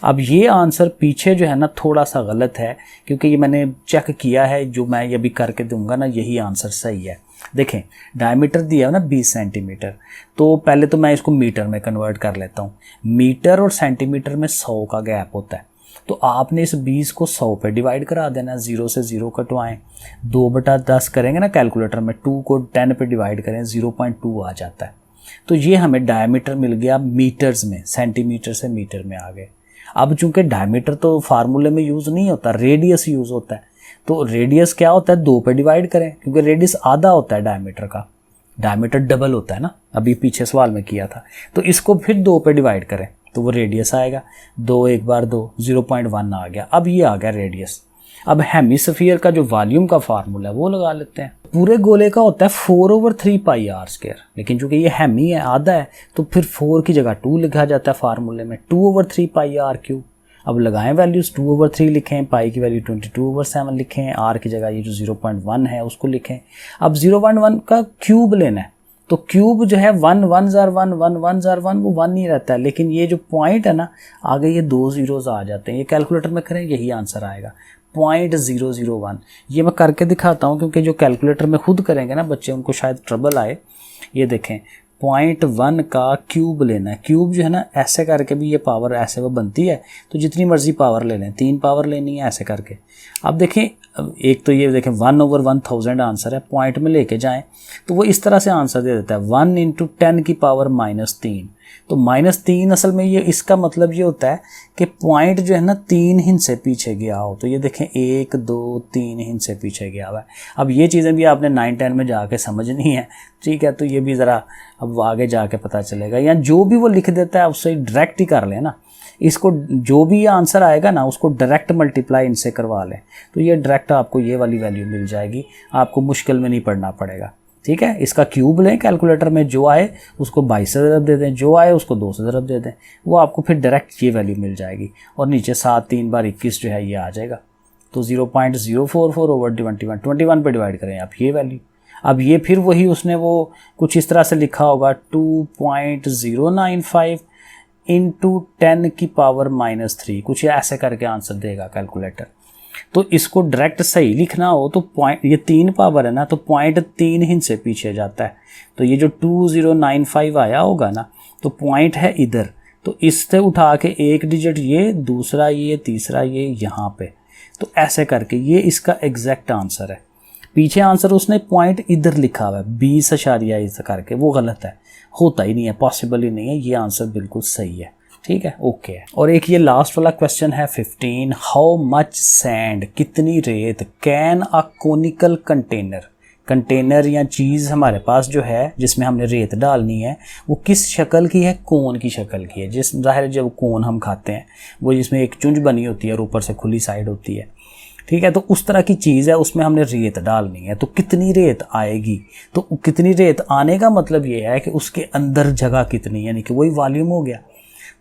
अब ये आंसर पीछे जो है ना थोड़ा सा गलत है, क्योंकि ये मैंने चेक किया है, जो मैं ये भी करके दूंगा ना, यही आंसर सही है। देखें, डायमीटर दिया है ना 20 सेंटीमीटर, तो पहले तो मैं इसको मीटर में कन्वर्ट कर लेता हूँ। मीटर और सेंटीमीटर में 100 का गैप होता है, तो आपने इस 20 को 100 पे डिवाइड करा देना। 0 से 0 कटवाएं, 2/10 करेंगे ना कैलकुलेटर में, 2 को 10 पे डिवाइड करें, 0.2 आ जाता है। तो ये हमें डायमीटर मिल गया मीटर्स में, सेंटीमीटर से मीटर में आ गए। अब चूंकि डायमीटर तो फार्मूले में यूज़ नहीं होता, रेडियस यूज़ होता है, तो रेडियस क्या होता है? 2 पे डिवाइड करें, क्योंकि रेडियस आधा होता है डायमीटर का, डायमीटर डबल होता है ना, अभी पीछे सवाल में किया था। तो इसको फिर 2 पे डिवाइड करें तो वो रेडियस आएगा। 2 एक बार 2, 0.1 आ गया। अब ये आ गया रेडियस। अब हेमिस्फीयर का जो वॉल्यूम का फार्मूला है वो लगा लेते हैं। पूरे गोले का होता है 4/3 पाई आर स्क्वायर, लेकिन चूंकि ये हेमी है, आधा है, तो फिर 4 की जगह 2 लिखा जाता है फार्मूले में, 2/3 पाई आर क्यूब। अब लगाएं वैल्यूज, 2/3 लिखें, पाई की वैल्यू 22/7 लिखें, आर की जगह ये जो 0.1 है उसको लिखें। अब 0.1 का क्यूब लेना है, तो क्यूब जो है 1 1 जार 1 1 1 जार 1 वो 1 नहीं रहता है, लेकिन ये जो पॉइंट है ना आगे ये 2 जीरोज आ जाते हैं। ये कैलकुलेटर में करें, यही आंसर आएगा 0.001। ये मैं करके दिखाता हूँ, क्योंकि जो कैलकुलेटर में खुद करेंगे ना बच्चे, उनको शायद ट्रबल आए। ये देखें, 0.1 का क्यूब लेना है। क्यूब जो है ना ऐसे करके भी ये पावर ऐसे वो बनती है, तो जितनी मर्जी पावर ले लें, 3 पावर लेनी है ऐसे करके। अब देखें, एक तो ये देखें 1/1000 आंसर है, पॉइंट में लेके जाएं तो वो इस तरह से आंसर दे देता है 1 × 10 की पावर -3। तो -3 असल में ये इसका मतलब ये होता है कि पॉइंट जो है ना 3 हिंस से पीछे गया हो। तो ये देखें 1 2 3 हिंस से पीछे गया हुआ है। अब ये चीज़ें भी आपने 9-10 में जाके समझनी है, ठीक है? तो ये भी ज़रा अब आगे जाके पता चलेगा, या जो भी वो लिख देता है उससे डायरेक्ट ही कर लें ना। इसको जो भी आंसर आएगा ना उसको डायरेक्ट मल्टीप्लाई इनसे करवा लें, तो ये डायरेक्ट आपको ये वाली वैल्यू मिल जाएगी, आपको मुश्किल में नहीं पड़ना पड़ेगा। ठीक है, इसका क्यूब लें कैलकुलेटर में, जो आए उसको 22 से ज़रब दे दें, जो आए उसको 2 से ज़रब दे दें, वो आपको फिर डायरेक्ट ये वैल्यू मिल जाएगी। और नीचे 7 3 बार 21 जो है ये आ जाएगा। तो 0.044/21 21 पे डिवाइड करें आप ये वैल्यू। अब ये फिर वही उसने वो कुछ इस तरह से लिखा होगा 2.095 × 10 की पावर -3, कुछ ऐसे करके आंसर देगा कैलकुलेटर। तो इसको डायरेक्ट सही लिखना हो तो पॉइंट, ये 3 पावर है ना, तो पॉइंट 3 हिंस से पीछे जाता है। तो ये जो 2095 आया होगा ना, तो पॉइंट है इधर, तो इससे उठा के एक डिजिट ये, दूसरा ये, तीसरा ये यहाँ पे, तो ऐसे करके ये इसका एग्जैक्ट आंसर है। पीछे आंसर उसने पॉइंट इधर लिखा हुआ है 20 ऐसा करके, वो गलत है, होता ही नहीं है, पॉसिबल ही नहीं है। ये आंसर बिल्कुल सही है, ठीक है, ओके है। और एक ये लास्ट वाला क्वेश्चन है 15, हाउ मच सैंड, कितनी रेत, can a conical container container या चीज़ हमारे पास जो है जिसमें हमने रेत डालनी है वो किस शक्ल की है, कोन की शक्ल की है। जिस ज़ाहिर है जब कोन हम खाते हैं वो जिसमें एक चुंझ बनी होती है और ऊपर से खुली साइड होती है, ठीक है। तो उस तरह की चीज़ है, उसमें हमने रेत डालनी है। तो कितनी रेत आएगी, तो कितनी रेत आने का मतलब ये है कि उसके अंदर जगह कितनी, यानी कि वही वॉल्यूम हो गया।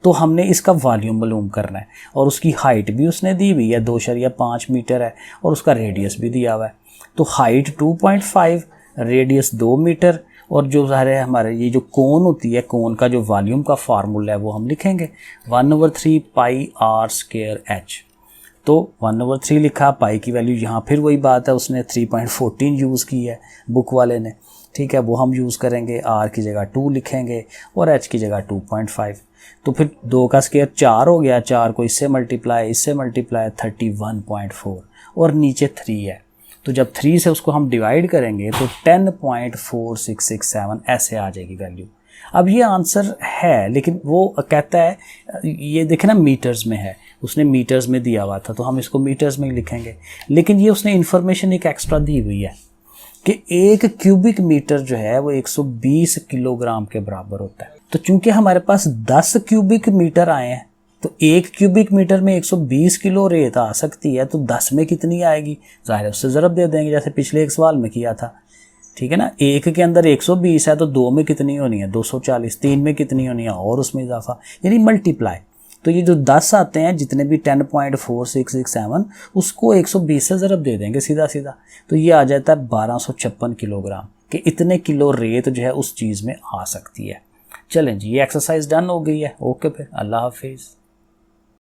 तो हमने इसका वॉल्यूम मालूम करना है और उसकी हाइट भी उसने दी हुई है 2.5 मीटर है और उसका रेडियस भी दिया हुआ है। तो हाइट 2.5, रेडियस 2 मीटर, और जो ज़ाहिर है हमारे ये जो कोन होती है, कोन का जो वॉल्यूम का फार्मूला है वो हम लिखेंगे 1/3 पाई r स्क्वायर h। तो 1/3 लिखा, पाई की वैल्यू यहाँ फिर वही बात है, उसने 3.14 यूज़ की है बुक वाले ने, ठीक है। वो हम यूज़ करेंगे, r की जगह 2 लिखेंगे और h की जगह 2.5। तो फिर 2 का स्क्वायर 4 हो गया, 4 को इससे मल्टीप्लाई 31.4 और नीचे 3 है। तो जब 3 से उसको हम डिवाइड करेंगे तो 10.4667 ऐसे आ जाएगी वैल्यू। अब ये आंसर है, लेकिन वो कहता है ये देखें ना मीटर्स में है, उसने मीटर्स में दिया हुआ था तो हम इसको मीटर्स में ही लिखेंगे। लेकिन ये उसने इन्फॉर्मेशन एक एक्स्ट्रा दी हुई है कि 1 क्यूबिक मीटर जो है वो 120 किलोग्राम के बराबर होता है। तो चूंकि हमारे पास 10 क्यूबिक मीटर आए हैं तो 1 क्यूबिक मीटर में 120 किलो रेत आ सकती है, तो 10 में कितनी आएगी, ज़ाहिर है उससे ज़रब दे देंगे जैसे पिछले एक सवाल में किया था, ठीक है ना। 1 के अंदर 120 है तो 2 में कितनी होनी है 240, 3 में कितनी होनी है और उसमें इजाफा, यानी मल्टीप्लाई। तो ये जो 10 आते हैं जितने भी 10.4667 उसको 120 से ज़रब दे देंगे सीधा सीधा, तो ये आ जाता है 1256 किलोग्राम कि इतने किलो रेत जो है उस चीज़ में आ सकती है। चलें जी, ये एक्सरसाइज डन हो गई है। ओके फिर, अल्लाह हाफिज़।